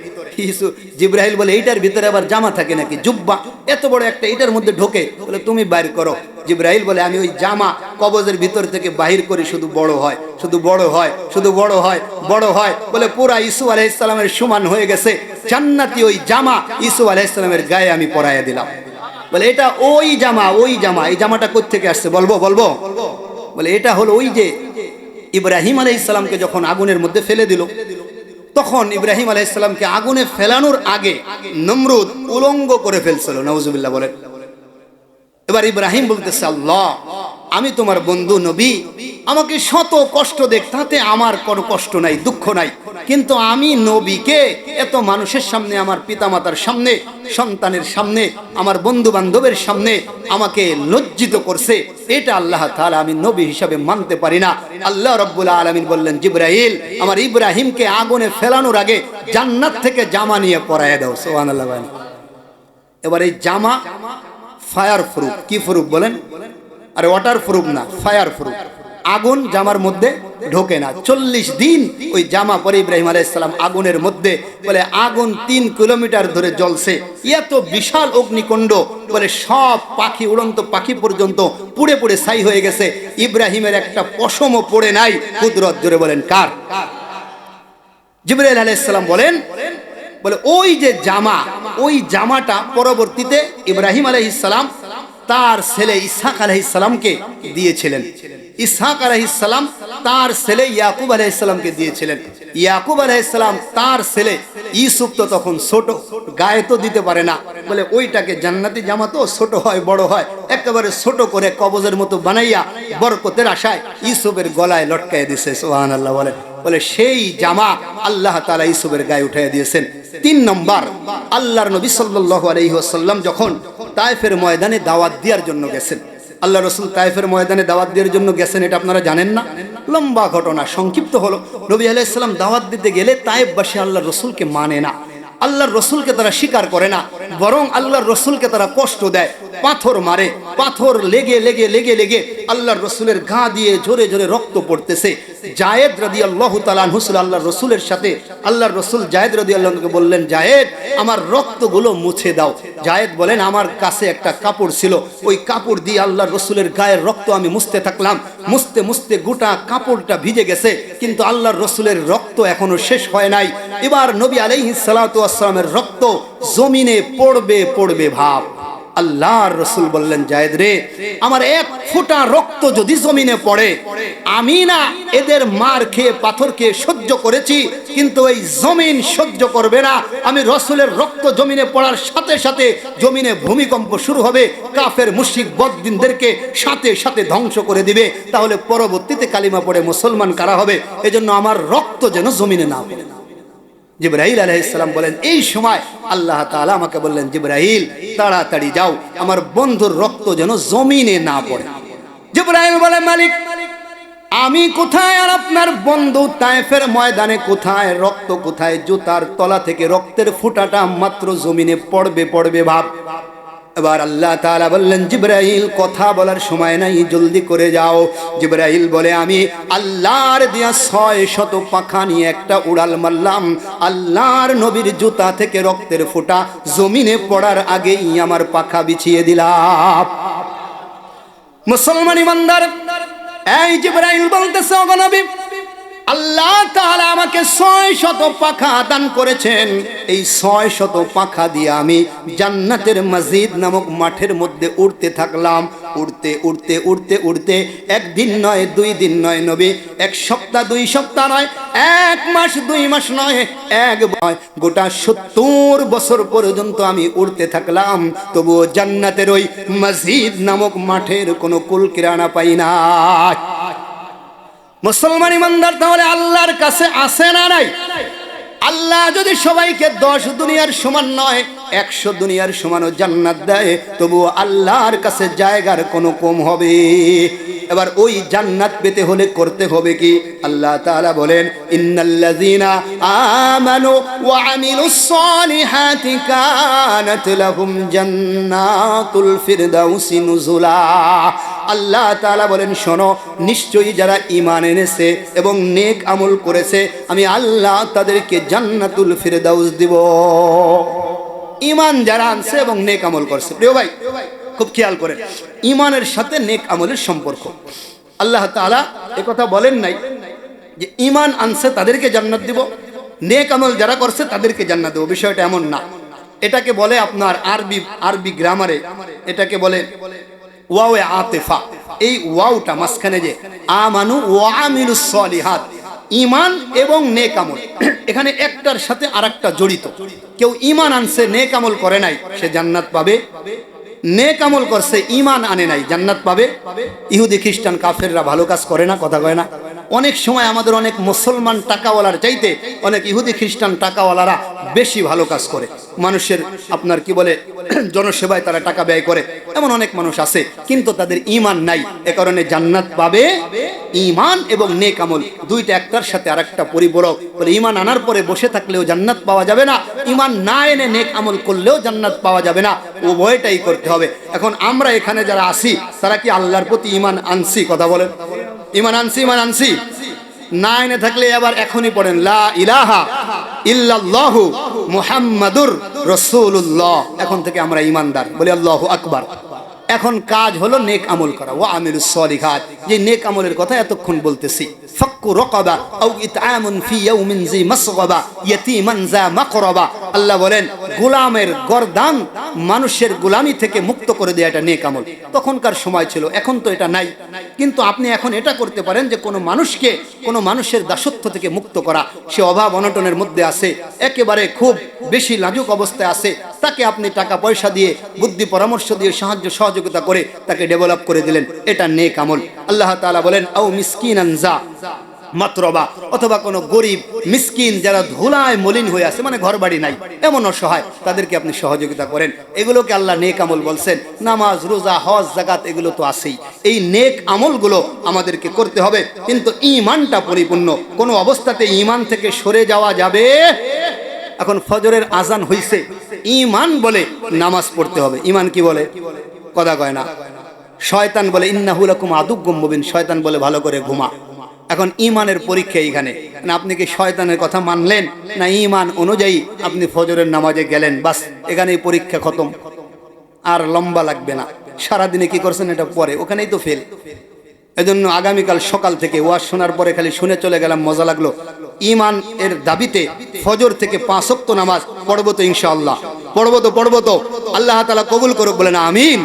জিবরাইল বলে, এইটার ভিতরে আবার জামা থাকে নাকি? জুব্বা এত বড় একটা এটার মধ্যে ঢোকে? বলে তুমি বাইর করো। জিবরাইল বলে, আমি ওই জামা কবজের ভিতর থেকে বাহির করি, শুধু বড় হয়, শুধু বড় হয়, শুধু বড় হয়, বড় হয়। বলে পুরা ইউসুফ আলাইহিস সালামের সমান হয়ে গেছে। জান্নাতি ওই জামা ইউসুফ আলাইহিস সালামের গায়ে আমি পরাইয়া দিলাম। বলে এটা ওই জামা, এই জামাটা কোথা থেকে আসছে বলবো? বলে এটা হলো ওই যে ইব্রাহিম আলাইহিস সালামকে যখন আগুনের মধ্যে ফেলে দিল, তখন ইব্রাহিম আলাইহিস সালামকে আগুনে ফেলানোর আগে নমরুদ উলঙ্গ করে ফেলছিল। নাউজুবিল্লাহ বলেন। এবার ইব্রাহিম বলতেছে, আল্লাহ, আমি তোমার বন্ধু নবী, আমাকে শত কষ্ট দেখ, তাতে আমার কোনো কষ্ট নাই, দুঃখ নাই, কিন্তু আমি নবীকে এত মানুষের সামনে, আমার পিতামাতার সামনে, সন্তানের সামনে, আমার বন্ধু বান্ধবের সামনে আমাকে লজ্জিত করছে, এটা আল্লাহ তাআলা আমি নবী হিসাবে মানতে পারি না। আল্লাহ রাব্বুল আলামিন বললেন, জিবরাইল, আমার ইব্রাহিমকে আগুনে ফেলানোর আগে জান্নাত থেকে জামা নিয়ে পরাইয়া দাও। সুবহানাল্লাহ। এবার এই জামা ফায়ার প্রুফ। কি প্রুফ বলেন? আরে ওয়াটার প্রুফ না, ফায়ার প্রুফ। আগুন জামার মধ্যে ঢোকে না। 40 দিন ওই জামা পরে ইব্রাহিম আলাইহিস সালাম আগুনের মধ্যে, বলে আগুন 3 কিলোমিটার ধরে জ্বলছে, এত বিশাল অগ্নিকুণ্ড, বলে সব পাখি, উড়ন্ত পাখি পর্যন্ত পুড়ে পুড়ে ছাই হয়ে গেছে। ইব্রাহিমের একটা পশমও পড়ে নাই। কুদরত, জোরে বলেন কার? জিবরাইল আলাইহিস সালাম বলেন, বলে ওই যে জামা, ওই জামাটা পরবর্তীতে ইব্রাহিম আলাইহিস সালাম তার ছেলে ইসহাক আলাইহিস সালামকে দিয়েছিলেন। ইসহাক আলাইহিস সালাম তার ছেলে ইয়াকুব আলাইহিস সালামকে দিয়েছিলেন। ইয়াকুব আলাইহিস সালাম তার ছেলে ইউসুফ তো তখন ছোট, গায়ে তো দিতে পারে না, বলে ওইটাকে জান্নাতি জামা তো ছোট হয়, বড় হয়, একেবারে ছোট করে কবজের মতো বানাইয়া বরকতের আশায় ইউসুফের গলায় লটকায় দিয়েছে। সুবহানাল্লাহ বলে। বলে সেই জামা আল্লাহ তাআলা ইউসুফের গায়ে উঠাইয়া দিয়েছেন। 3 নম্বর, আল্লাহর নবী সাল্লাল্লাহু আলাইহি ওয়াসাল্লাম যখন তায়েফের ময়দানে দাওয়াত দেওয়ার জন্য গেছেন, আল্লাহ রসুল তায়েফের ময়দানে দাওয়াত দেওয়ার জন্য গেছেন, এটা আপনারা জানেন না? লম্বা ঘটনা, সংক্ষিপ্ত হলো। নবী আলাইহিস সালাম দাওয়াত দিতে গেলে তায়েফবাসী আল্লাহর রসুলকে মানে না, আল্লাহর রসুলকে তারা স্বীকার করে না, বরং আল্লাহর রসুলকে তারা কষ্ট দেয়, পাথর মারে। পাথর লেগে লেগে লেগে লেগে আল্লাহর রসুলের গা দিয়ে ঝরে ঝরে রক্ত পড়তেছে। জায়েদ রাদিয়াল্লাহু তাআলা আনহু আল্লাহর রসুলের সাথে, আল্লাহর রসুল জায়েদ রাদিয়াল্লাহু আনহুকে বললেন, জায়েদ, আমার রক্তগুলো মুছে দাও। জায়েদ বলেন, আমার কাছে একটা কাপড় ছিল, ওই কাপড় দিয়ে আল্লাহর রসুলের গায়ের রক্ত আমি মুছতে থাকলাম। মুছতে মুছতে গোটা কাপড়টা ভিজে গেছে, কিন্তু আল্লাহর রসুলের রক্ত এখনো শেষ হয় নাই। এবার নবী আলাইহিস সালাতু ওয়াস সালামের রক্ত জমিনে পড়বে পড়বে ভাব। আল্লাহর রাসূল বললেন, জায়েদ রে, আমার এক ফোঁটা রক্ত যদি জমিনে পড়ে, আমি না এদের মার খেয়ে পাথর খেয়ে সহ্য করেছি, কিন্তু এই জমিন সহ্য করবে না। আমি রাসূলের রক্ত জমিনে পড়ার সাথে সাথে জমিনে ভূমিকম্প শুরু হবে, কাফের মুশরিক বদদিনদেরকে সাথে সাথে ধ্বংস করে দিবে। তাহলে পরবর্তীতে কালিমা পড়ে মুসলমান কারা হবে? এজন্য আমার রক্ত যেন জমিনে না পড়ে। জিবরাইল আলাইহিস সালাম বলেন, এই সময় আল্লাহ তাআলা আমাকে বললেন, জিবরাইল তাড়াতাড়ি যাও, আমার বন্ধুর রক্ত যেন জমিনে না পড়ে। জিবরাইল বলে, মালিক আমি কোথায় আর আপনার বন্ধু তায়েফের ময়দানে কোথায়? রক্ত কোথায়? জুতার তলা থেকে রক্তের ফোঁটাটা মাত্র জমিনে পড়বে ভাব। এবার আল্লাহ তাআলা বললেন, জিবরাইল কথা বলার সময় নাই, জলদি করে যাও। জিবরাইল বলে, আমি আল্লাহর দিয়া 600 পাখা নিয়ে একটা উড়াল মারলাম, আল্লাহর নবীর জুতা থেকে রক্তের ফোঁটা জমিনে পড়ার আগেই আমার পাখা বিছিয়ে দিলাম। মুসলমান ইমানদার, এই জিবরাইল বলতেছে, ওগো নবী, আল্লাহ তাআলা আমাকে 600 পাখা দান করেছেন। এই 600 পাখা দিয়ে আমি জান্নাতের মসজিদ নামক মাঠের মধ্যে উড়তে থাকলাম। উড়তে উড়তে উড়তে উড়তে একদিন নয়, 2 দিন নয় নবী, 1 সপ্তাহ 2 সপ্তাহ নয়, 1 মাস 2 মাস নয়, গোটা 70 বছর পর্যন্ত আমি উড়তে থাকলাম, তবুও জান্নাতের ওই মসজিদ নামক মাঠের কোনো কুল কিরানা পাই না। মুসলমান ইমানদার, তাহলে আল্লাহর কাছে আছে না নাই? আল্লাহ যদি সবাইকে 10 দুনিয়ার সমান নয়, 100 দুনিয়ার সমানও জান্নাত দেয়, তবুও আল্লাহর কাছে জায়গার কোনো কম হবে। এবার ওই জান্নাত পেতে হলে করতে হবে কি? আল্লাহ তাআলা বলেন, ইন্নাল্লাযীনা আমানু ওয়া আমিলুস সালিহাতি কানাত লাহুম জান্নাতুল ফিরদাউসি নুজুলা। আল্লাহ তাআলা বলেন, শোনো, নিশ্চয়ই যারা ঈমান এনেছে এবং নেক আমল করেছে, আমি আল্লাহ তাদেরকে জান্নাতুল ফিরদাউস দিব। ঈমান যারা আনছে এবং নেক আমল করছে, প্রিয় ভাই খুব খেয়াল করেন, ঈমানের সাথে নেক আমলের সম্পর্ক। আল্লাহ তাআলা একথা বলেন নাই যে ঈমান আনছে তাদেরকে জান্নাত দিব, নেক আমল যারা করছে তাদেরকে জান্নাত দেব। বিষয়টা এমন না। এটাকে বলে আপনার আরবি গ্রামারে এটাকে বলে ওয়াও আতিফা। এই ওয়াওটা মাঝখানে যে আমানু ওয়া আমিলুস সলিহাত, ঈমান এবং নেক আমল, এখানে একটার সাথে আরেকটা জড়িত। কেউ ঈমান আনছে নেক আমল করে নাই, সে জান্নাত পাবে। নেক আমল করছে ঈমান আনে নাই, জান্নাত পাবে। ইহুদি খ্রিস্টান কাফেররা ভালো কাজ করে না, কথা কয় না। অনেক সময় আমাদের অনেক মুসলমান টাকাওয়ালার চাইতে অনেক ইহুদি খ্রিস্টান টাকাওয়ালারা বেশি ভালো কাজ করে। মানুষের আপনার কি বলে জনসেবায় তারা টাকা ব্যয় করে, এমন অনেক মানুষ আছে, কিন্তু তাদের ঈমান নাই। এ কারণে জান্নাত পাবে ঈমান এবং নেক আমল, দুইটা একটার সাথে আরেকটা পরিপূরক। বলে ঈমান আনার পরে বসে থাকলেও জান্নাত পাওয়া যাবে না, ঈমান না এনে নেক আমল করলেও জান্নাত পাওয়া যাবে না, উভয়টাই করতে হবে। এখন আমরা এখানে যারা আছি তারা কি আল্লাহর প্রতি ঈমান আনছি? কথা বলেন, ঈমান আনছি? ঈমান আনছি না এনে থাকলে এবার এখনই পড়েন, লা ইলাহা ইল্লাল্লাহু মুহাম্মাদুর রাসূলুল্লাহ। এখন থেকে আমরা ঈমানদার, বলি আল্লাহু আকবার। এখন কাজ হলো নেক আমল করা, ওয়া আমিলুস সলিহাত। যে নেক আমলের কথা এতক্ষণ বলতেছি, ফাক্কু রাকাবা আও ইতআমুন ফি ইয়াউমিন জি মাসগাবা ইয়াতীমান যা মাকরাবা। আল্লাহ বলেন, গোলামের গর্দান মানুষের গোলামি থেকে মুক্ত করে দেয়া, এটা নেক আমল। তখনকার সময় ছিল, এখন তো এটা নাই। কিন্তু আপনি এখন এটা করতে পারেন যে কোনো মানুষকে, কোনো মানুষের দাসত্ব থেকে মুক্ত করা। সে অভাব অনটনের মধ্যে আছে, একেবারে খুব বেশি লাজুক অবস্থায় আছে, তাকে আপনি টাকা পয়সা দিয়ে, বুদ্ধি পরামর্শ দিয়ে, সাহায্য সহযোগিতা করে তাকে ডেভেলপ করে দিলেন, এটা নেক আমল। আল্লাহ তাআলা বলেন, আও মিসকিনান যা মাতরবা, অথবা কোনো গরিব মিসকিন যারা ধুলায় মলিন হয়ে আছে, মানে ঘর বাড়ি নাই, এমন অসহায়, তাদেরকে আপনি সহযোগিতা করেন। এগুলোকে আল্লাহ নেক আমল বলছেন। নামাজ, রোজা, হজ, যাকাত এগুলো তো আছেই। এই নেক আমলগুলো আমাদেরকে করতে হবে, কিন্তু ঈমানটা পরিপূর্ণ। কোনো অবস্থাতে ঈমান থেকে সরে যাওয়া যাবে। এখন ফজরের আজান হইছে, ঈমান বলে নামাজ পড়তে হবে। ঈমান কি বলে? কথা কয় না। শয়তান বলে ইন্নাহু লাকুম আদুউম মুবিন, শয়তান বলে ভালো করে ঘুমা। এখন ঈমানের পরীক্ষা এইখানে, না আপনি কি শয়তানের কথা মানলেন, না ঈমান অনুযায়ী আপনি ফজরের নামাজে গেলেন, বাস এখানেই পরীক্ষা খতম। আর লম্বা লাগবে না, সারাদিনে কি করছেন এটা পরে, ওখানেই তো ফেল। এজন্য আগামীকাল সকাল থেকে ওয়াজ শোনার পরে খালি শুনে চলে গেলাম, মজা লাগলো, ঈমান এর দাবিতে ফজর থেকে 5 ওয়াক্ত নামাজ পড়বো তো ইনশাআল্লাহ, পড়বো তো আল্লাহ তাআলা কবুল করুক, বলেন আমিন।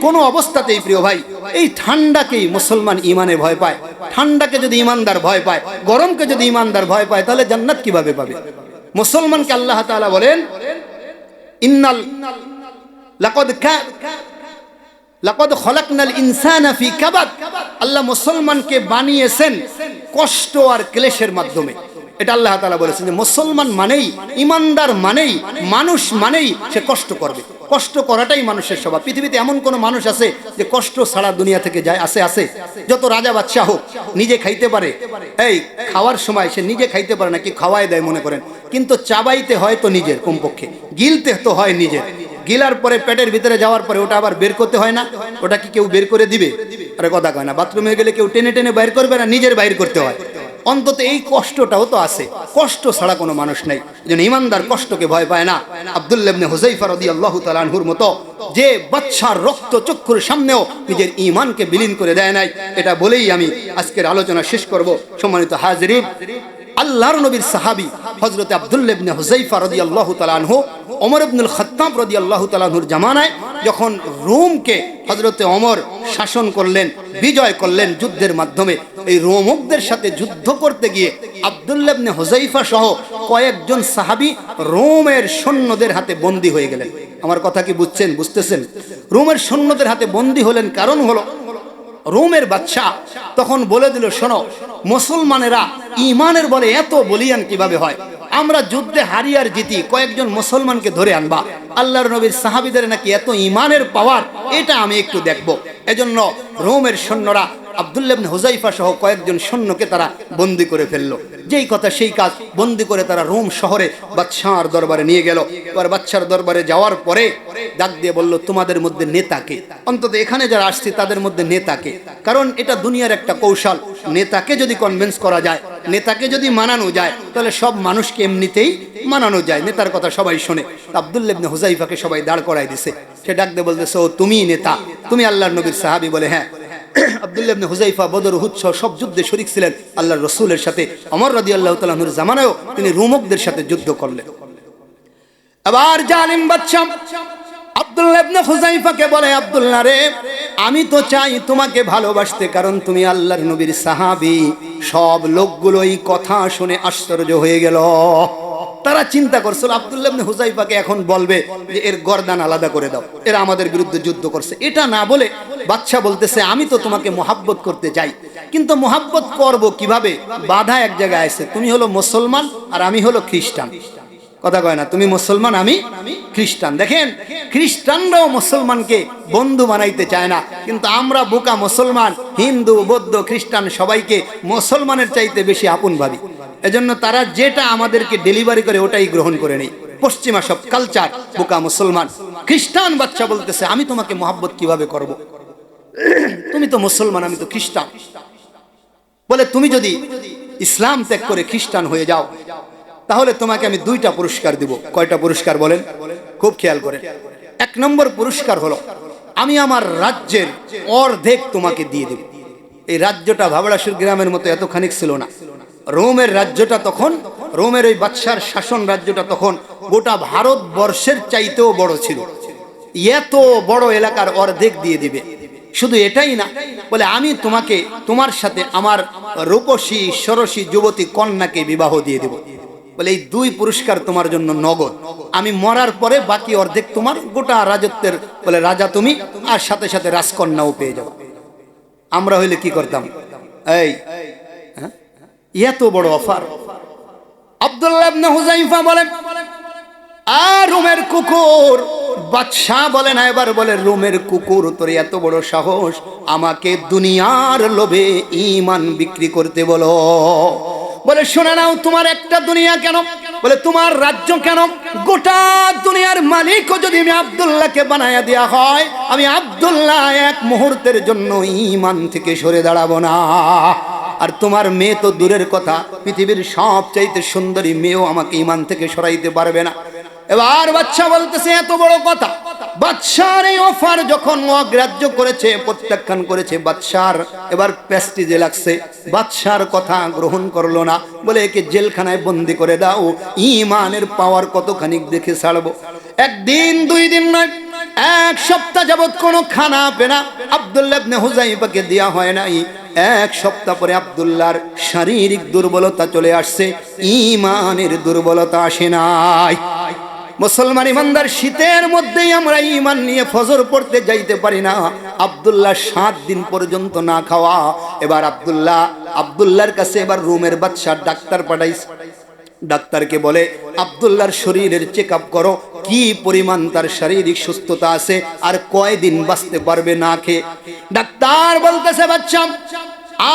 কোনো অবস্থাতেই প্রিয় ভাই এই ঠান্ডাকেই মুসলমান ঈমানে ভয় পায়। ঠান্ডাকে যদি ঈমানদার ভয় পায়, গরমকে যদি ঈমানদার ভয় পায়, তাহলে জান্নাত কিভাবে পাবে? মুসলমানকে আল্লাহ তাআলা বলেন ইন্নাল লাকাদ খলাকনাল ইনসানা ফি কাবাদ। আল্লাহ মুসলমানকে বানিয়েছেন কষ্ট আর ক্লেশের মাধ্যমে। এটা আল্লাহ তাআলা বলেছেন যে মুসলমান মানেই, ঈমানদার মানেই, মানুষ মানেই সে কষ্ট করবে। কষ্ট করাটাই মানুষের স্বভাব। পৃথিবীতে এমন কোন মানুষ আছে যে কষ্ট ছাড়া দুনিয়া থেকে যায়? আছে? যত রাজা বাদশাহ হোক নিজে খাইতে পারে, এই খাওয়ার সময় সে নিজে খাইতে পারে না, কি খাওয়াই দেয় মনে করেন, কিন্তু চাবাইতে হয় তো নিজের, কমপক্ষে গিলতে তো হয় নিজের। গিলার পরে পেটের ভিতরে যাওয়ার পরে ওটা আবার বের করতে হয় না? ওটা কি কেউ বের করে দিবে? আরে কথা কয় না। বাথরুমে গেলে কেউ টেনে টেনে বাইর করবে না, নিজের বাইর করতে হয়। অন্তত এই কষ্টটাও তো আছে। কষ্ট ছাড়া কোনো মানুষ নাই। যেন ঈমানদার কষ্টকে ভয় পায় না। আব্দুল্লাহ ইবনে হুযায়ফা রাদিয়াল্লাহু তাআলা আনহুর মতো যে বাদশার রক্ত চক্ষুর সামনেও নিজের ঈমানকে বিলীন করে দেয় নাই, এটা বলেই আমি আজকের আলোচনা শেষ করব। সম্মানিত হাজিরিন, আল্লাহর নবীর সাহাবী হযরত আব্দুল্লাহ ইবনে হুযায়ফা রাদিয়াল্লাহু তাআলা আনহু ওমর ইবনুল খাত্তাব রাদিয়াল্লাহু তাআলা আনহুর জামানায় যখন রোমকে হযরতে ওমর শাসন করলেন, বিজয় করলেন যুদ্ধের মাধ্যমে, এই রোমকদের সাথে যুদ্ধ করতে গিয়ে আব্দুল্লাহ ইবনে হুযায়ফা সহ কয়েকজন সাহাবী রোমের সৈন্যদের হাতে বন্দী হয়ে গেলেন। আমার কথা কি বুঝতেছেন? রোমের সৈন্যদের হাতে বন্দী হলেন, কারণ হলো রোমের বাদশাহ তখন বলে দিল, শোনো, মুসলমানেরা ঈমানের বলে এত বলিয়ান কিভাবে হয়? আমরা যুদ্ধে হারি আর জিতি, কয়েকজন মুসলমানকে ধরে আনবা। আল্লাহর নবীর সাহাবীদের নাকি এত ঈমানের পাওয়ার, এটা আমি একটু দেখব। এজন্য রোমের সৈন্যরা আব্দুল্লাহ ইবনে হুযায়ফা সহ কয়েকজন সৈন্যকে তারা বন্দী করে ফেললো। যেই কথা সেই কাজ, বন্দী করে তারা রোম শহরে বাদশার দরবারে নিয়ে গেল। এবার বাদশার দরবারে যাওয়ার পরে ডাক দিয়ে বলল, তোমাদের মধ্যে নেতাকে, অন্তত এখানে যারা আসছে তাদের মধ্যে নেতাকে, কারণ এটা দুনিয়ার একটা কৌশল, নেতাকে যদি কনভিন্স করা যায়, নেতাকে যদি মানানো যায়, তাহলে সব মানুষকে এমনিতেই মানানো যায়, নেতার কথা সবাই শোনে। আব্দুল্লাহ ইবনে হুযায়ফাকে সবাই দাঁড় করাই দিছে। সে ডাক দিয়ে বলতেছে, ও তুমিই নেতা, তুমি আল্লাহর নবীর সাহাবী? বলে হ্যাঁ। আব্দুল্লাহ ইবনে হুযায়ফা বদর, উহুদ সব যুদ্ধে শরীক ছিলেন আল্লাহর রাসূলের সাথে। ওমর রাদিয়াল্লাহু তাআলা আনহুর জামানায়ও তিনি রোমকদের সাথে যুদ্ধ করলেন। আবার জালিম বাদশা আব্দুল্লাহ ইবনে হুযায়ফাকে বলে, আব্দুল্লাহ রে, আমি তো চাই তোমাকে ভালোবাসতে, কারণ তুমি আল্লাহর নবীর সাহাবী। সব লোকগুলোই কথা শুনে আশ্চর্য হয়ে গেল। তারা চিন্তা করছিল আব্দুল্লাহ ইবনে হুযায়ফাকে এখন বলবে যে এর গর্দান আলাদা করে দাও, এরা আমাদের বিরুদ্ধে যুদ্ধ করছে। এটা না বলে বাদশা বলতেছে, আমি তো তোমাকে মোহাব্বত করতে চাই, কিন্তু মোহাব্বত করব কিভাবে? বাধা এক জায়গায় আছে, তুমি হলো মুসলমান আর আমি হলো খ্রিস্টান। কথা কয় না, তুমি মুসলমান, আমি খ্রিস্টান। দেখেন, খ্রিস্টানরাও মুসলমানকে বন্ধু বানাইতে চায় না, কিন্তু আমরা বোকা মুসলমান হিন্দু বৌদ্ধ খ্রিস্টান সবাইকে মুসলমানের চাইতে বেশি আপন ভাবি। এজন্য তারা যেটা আমাদেরকে ডেলিভারি করে ওটাই গ্রহণ করে নেই। পশ্চিমা সব কালচার, বোকা মুসলমান। খ্রিস্টান বাচ্চা বলতেছে, আমি তোমাকে মোহাব্বত কিভাবে করব? তুমি তো মুসলমান, আমি তো খ্রিস্টান। বলে, তুমি যদি ইসলাম ত্যাগ করে খ্রিস্টান হয়ে যাও, তাহলে তোমাকে আমি 2টা পুরস্কার দিব। কয়টা পুরস্কার বলেন? খুব খেয়াল করে। 1 নম্বর পুরস্কার হলো, আমি আমার রাজ্যের অর্ধেক তোমাকে দিয়ে দেব। এই রাজ্যটা ভাবড়াসুর গ্রামের মতো এতখানিক ছিল না। রোমের রাজ্যটা তখন, রোমের ওই বাদশার শাসন রাজ্যটা তখন গোটা ভারতবর্ষের চাইতেও বড় ছিল। এত বড় এলাকার অর্ধেক দিয়ে দিবে। শুধু এটাই না, বলে আমি তোমাকে, তোমার সাথে আমার রূপসী সরসী যুবতী কন্যাকে বিবাহ দিয়ে দেব। বলে, এই 2 পুরস্কার তোমার জন্য নগদ। আমি মরার পরে বাকি অর্ধেক তোমার, গোটা রাজত্বের বলে রাজা তুমি, আর সাথে সাথে রাজকন্যাও পেয়ে যাও। আমরা হইলে কি করতাম? এই এত বড় অফার। আব্দুল্লাহ ইবনে হুযায়ফা বলেন, আর রোমের কুকুর। বাদশা বলে না, এবার বলে, রোমের কুকুর, তোর এত বড় সাহস আমাকে দুনিয়ার লোভে ঈমান বিক্রি করতে বলো? বলে, শুনে নাও, তোমার একটা দুনিয়া কেন, বলে তোমার রাজ্য কেন, গোটা দুনিয়ার মালিকও যদি আমি আব্দুল্লাহকে বানায়া দেয়া হয়, আমি আব্দুল্লাহ 1 মুহূর্তের জন্য ঈমান থেকে সরে দাঁড়াবো না। আর তোমার মেয়ে তো দূরের কথা, পৃথিবীর সবচাইতে সুন্দরী মেয়েও আমাকে ঈমান থেকে সরাইতে পারবে না। এবার বাদশা বলতেছে, এত বড় কথা? বাদশার এই অফার যখন অগ্রাহ্য করেছে, প্রত্যাখ্যান করেছে, বাদশার এবার প্রেস্টিজে লাগছে, বাদশার কথা গ্রহণ করলো না, বলে একে জেলখানায় বন্দি করে দাও, ঈমানের পাওয়ার কতখানি দেখে ছাড়বো। একদিন দুই দিন নয়, এক সপ্তাহ যাবত কোনো খানা পেনা আব্দুল্লাহ ইবনে হুযাইফাকে দেয়া হয় নাই। এক সপ্তাহ পরে আব্দুল্লাহর শারীরিক দুর্বলতা চলে আসছে, ঈমানের দুর্বলতা আসে নাই। মুসলমান ইমানদার, শীতের মধ্যেই আমরা ঈমান নিয়ে ফজর পড়তে যাইতে পারি না। আব্দুল্লাহ 7 দিন পর্যন্ত না খাওয়া। এবার আব্দুল্লাহর কাছে এবার রোমের বাদশা ডাক্তার পাঠাইছে। ডাক্তারকে বলে আব্দুল্লাহর শরীরের চেক আপ করো, কি পরিমাণ তার শারীরিক সুস্থতা আছে, আর কয়দিন বাঁচতে পারবে না খেয়ে। ডাক্তার বলতেছে বাচ্চা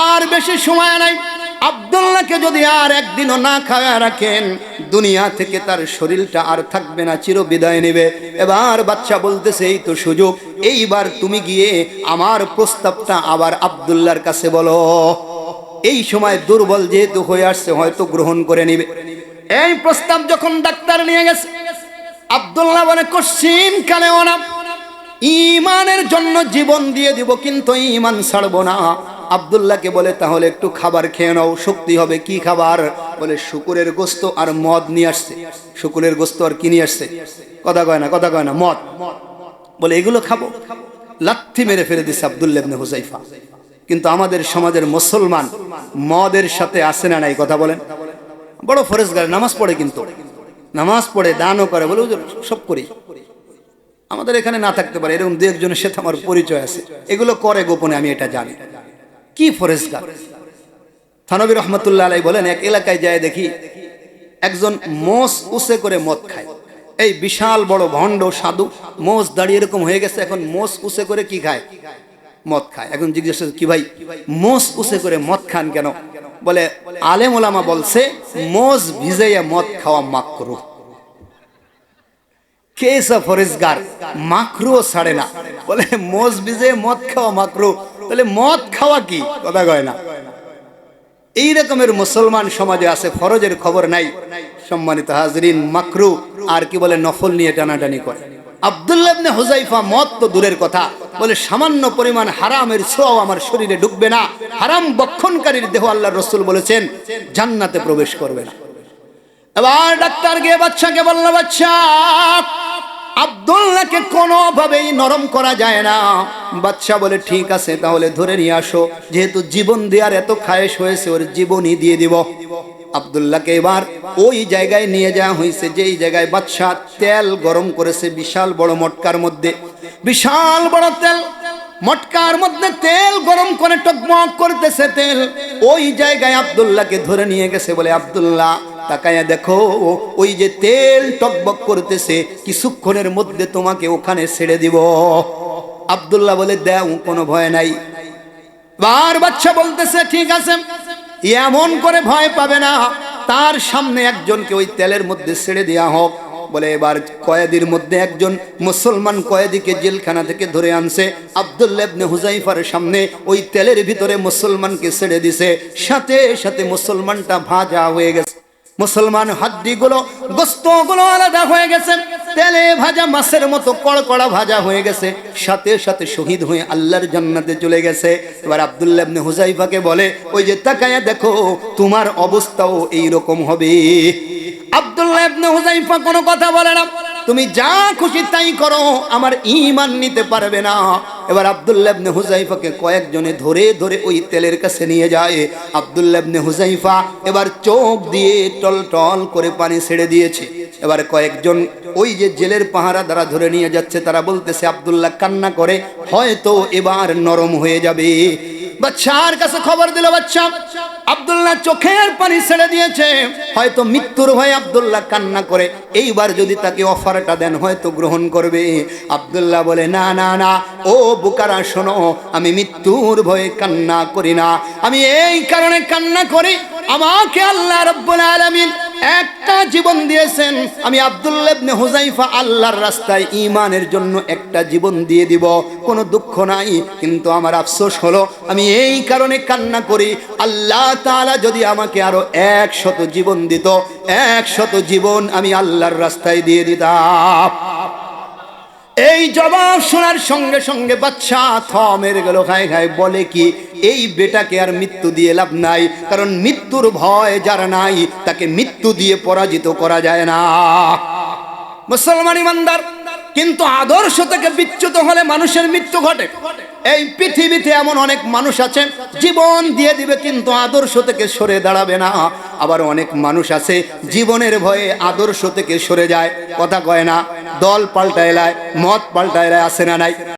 আর বেশি সময় নাই, আব্দুল্লাহকে যদি আর একদিনও না খাওয়া রাখেন, দুনিয়া থেকে তার শরীরটা আর থাকবে না, চির বিদায় নেবে। এবার বাচ্চা বলতেছে এই তো সুযোগ, এইবার তুমি গিয়ে আমার প্রস্তাবটা আবার আব্দুল্লাহর কাছে বলো। এই সময় দুর্বল যেহেতু হয়ে আসছে, হয়তো গ্রহণ করে নিবে। এই প্রস্তাব যখন ডাক্তার নিয়ে গেছে, আব্দুল্লাহ বলে কোশ্চিন কালেও না, ঈমানের জন্য জীবন দিয়ে দিব, কিন্তু ঈমান ছাড়বো না। আব্দুল্লাহকে বলে তাহলে একটু খাবার খেয়ে নাও, শক্তি হবে। কি খাবার? বলে শুকুরের গোস্ত আর মদ নিয়ে আসছে। শুকুরের গোস্ত আর কি নিয়ে আসছে? কথা কয় না, মদ। বলে এগুলো খাবো। লাথি মেরে ফেলে দিচ্ছে আব্দুল্লাহ ইবনে হুযাইফা। কিন্তু আমাদের সমাজের মুসলমান মদের সাথে আসে না নাই? কথা বলেন। বড় ফরেজগার, নামাজ পড়ে, কিন্তু নামাজ পড়ে, দানও করে, বলে সব করি। আমাদের এখানে না থাকতে পারে, এরকম দু একজনের সাথে আমার পরিচয় আছে, এগুলো করে গোপনে, আমি এটা জানি। কি ফরেজগার! থানবী রহমতুল্লাহ আলাইহি বলেন, এক এলাকায় যায় দেখি একজন মোষ উসে করে মদ খায়। এই বিশাল বড় ভণ্ড সাধু, মোষ দাঁড়িয়ে এরকম হয়ে গেছে, এখন মোষ উসে করে কি খায়? মদ খায়। এখন জিজ্ঞেস কি ভাই, মোষ উসে করে মদ খান কেন? বলে আলেম ওলামা বলছে মোষ ভিজাইয়া মদ খাওয়া মাকরুহ। কেসা ফরেজগার, মাকরুহ ছাড়ে না, বলে মোষ ভিজে মদ খাওয়া মাকরুহ, তাহলে মদ খাওয়া কি? কথা কয় না। এই রকমের মুসলমান সমাজে আছে, ফরজের খবর নাই। সম্মানিত হাজরিন, মাকরুহ আর কি বলে নফল নিয়ে টানাটানি করে। আব্দুল্লাহ ইবনে হুযাইফা মদ তো দূরের কথা, বলে সামান্য পরিমাণ হারামের ছোঁয়াও আমার শরীরে ঢুকবে না। হারাম বক্ষণকারীর দেহ আল্লাহর রাসূল বলেছেন জান্নাতে প্রবেশ করবে না। এবার ডাক্তার গিয়ে বাচ্চাকে বলল, বাচ্চা আব্দুল্লাহকে কোনোভাবেই নরম করা যায় না। বাচ্চা বলে ঠিক আছে, তাহলে ধরে নিয়ে আসো, যেহেতু জীবন দেওয়ার এত খায়েশ হয়েছে, ওর জীবনই দিয়ে দিব। আব্দুল্লাহকে এবার ওই জায়গায় নিয়ে যাওয়া হয়েছে, যেই জায়গায় বাদশা তেল গরম করেছে বিশাল বড় মটকার মধ্যে। বিশাল বড় তেল, মটকার মধ্যে তেল গরম করে টকমক করতেছে তেল। ওই জায়গায় আব্দুল্লাহকে ধরে নিয়ে গেছে, বলে আব্দুল্লাহ তাকায়া দেখো, ওই যে তেল টকবক করতেছে, কিছুক্ষণের মধ্যে তোমাকে ওখানে ছেড়ে দিব। আব্দুল্লাহ বলে দাও, কোনো ভয় নাই। বার বাচ্চা বলতেছে ঠিক আছে, এমন করে ভয় পাবে না, তার সামনে একজনকে ওই তেলের মধ্যে ছেড়ে দেয়া হোক। বলে এবার কয়েদির মধ্যে একজন মুসলমান কয়েদিকে জেলখানা থেকে ধরে আনছে, আব্দুল্লাহ ইবনে হুযাইফার সামনে ওই তেলের ভিতরে মুসলমানকে ছেড়ে দিছে। সাথে সাথে মুসলমানটা ভাজা হয়ে গেছে, মুসলমান হাড্ডিগুলো গোস্তগুলো আলাদা হয়ে গেছে, তেলে ভাজা মাছের মতো কড়কড়া ভাজা হয়ে গেছে। সাথে সাথে শহীদ হয়ে আল্লাহর জান্নাতে চলে গেছে। এবার আব্দুল্লাহ ইবনে হুযাইফাকে বলে, ওই যে তাকায়া দেখো, তোমার অবস্থাও এই রকম হবে। আব্দুল্লাহ ইবনে হুযাইফা কোনো কথা বলে না, তুমি যা খুশি তাই করো, আমার ঈমান নিতে পারবে না। এবার আব্দুল্লাহ ইবনে হুযাইফাকে কয়েকজনে ধরে ধরে ওই তেলের কাছে নিয়ে যায়। আব্দুল্লাহ ইবনে হুযাইফা এবার চোখ দিয়ে টল টল করে পানি ছেড়ে দিয়েছে। এবার কয়েকজন ওই যে জেলের পাহারা দ্বারা ধরে নিয়ে যাচ্ছে, তারা বলতেছে আব্দুল্লাহ কান্না করে, হয়তো এবার নরম হয়ে যাবে। বাচ্চার কাছে খবর দিল, বাচ্চা আব্দুল্লাহ চোখের পানি ছেড়ে দিয়েছে, হয়তো মৃত্যুর ভয়ে আব্দুল্লাহ কান্না করে, এইবার যদি তাকে অফারটা দেন হয়তো গ্রহণ করবে। আব্দুল্লাহ বলে না না না, ও বুকারা শোনো, আমি মৃত্যুর ভয়ে কান্না করি না, আমি এই কারণে কান্না করি, আমাকে আল্লাহ রাব্বুল আলামিন একটা জীবন দিয়েছেন, আমি আব্দুল্লাহ ইবনে হুযাইফা আল্লাহর রাস্তায় ঈমানের জন্য একটা জীবন দিয়ে দিব, কোনো দুঃখ নাই। কিন্তু আমার আফসোস হলো, আমি এই কারণে কান্না করি, আল্লাহ তাআলা যদি আমাকে আরো 100 জীবন দিত, 100 জীবন আমি আল্লাহর রাস্তায় দিয়ে দিতাম। এই জবাব শোনার সঙ্গে সঙ্গে বাদশা থ মেরে গেল খায় খায়, বলে কি এই বেটাকে আর মৃত্যু দিয়ে লাভ নাই, কারণ মৃত্যুর ভয় যার নাই তাকে মৃত্যু দিয়ে পরাজিত করা যায় না। মুসলমান ইমানদার, কিন্তু আদর্শ থেকে বিচ্যুত হলে মানুষের মৃত্যু ঘটে। এই পৃথিবীতে এমন অনেক মানুষ আছেন জীবন দিয়ে দিবে কিন্তু আদর্শ থেকে সরে দাঁড়াবে না। আবার অনেক মানুষ আছে জীবনের ভয়ে আদর্শ থেকে সরে যায়, কথা কয় না, দল পাল্টায়, মত পাল্টায়, আছে না নাই?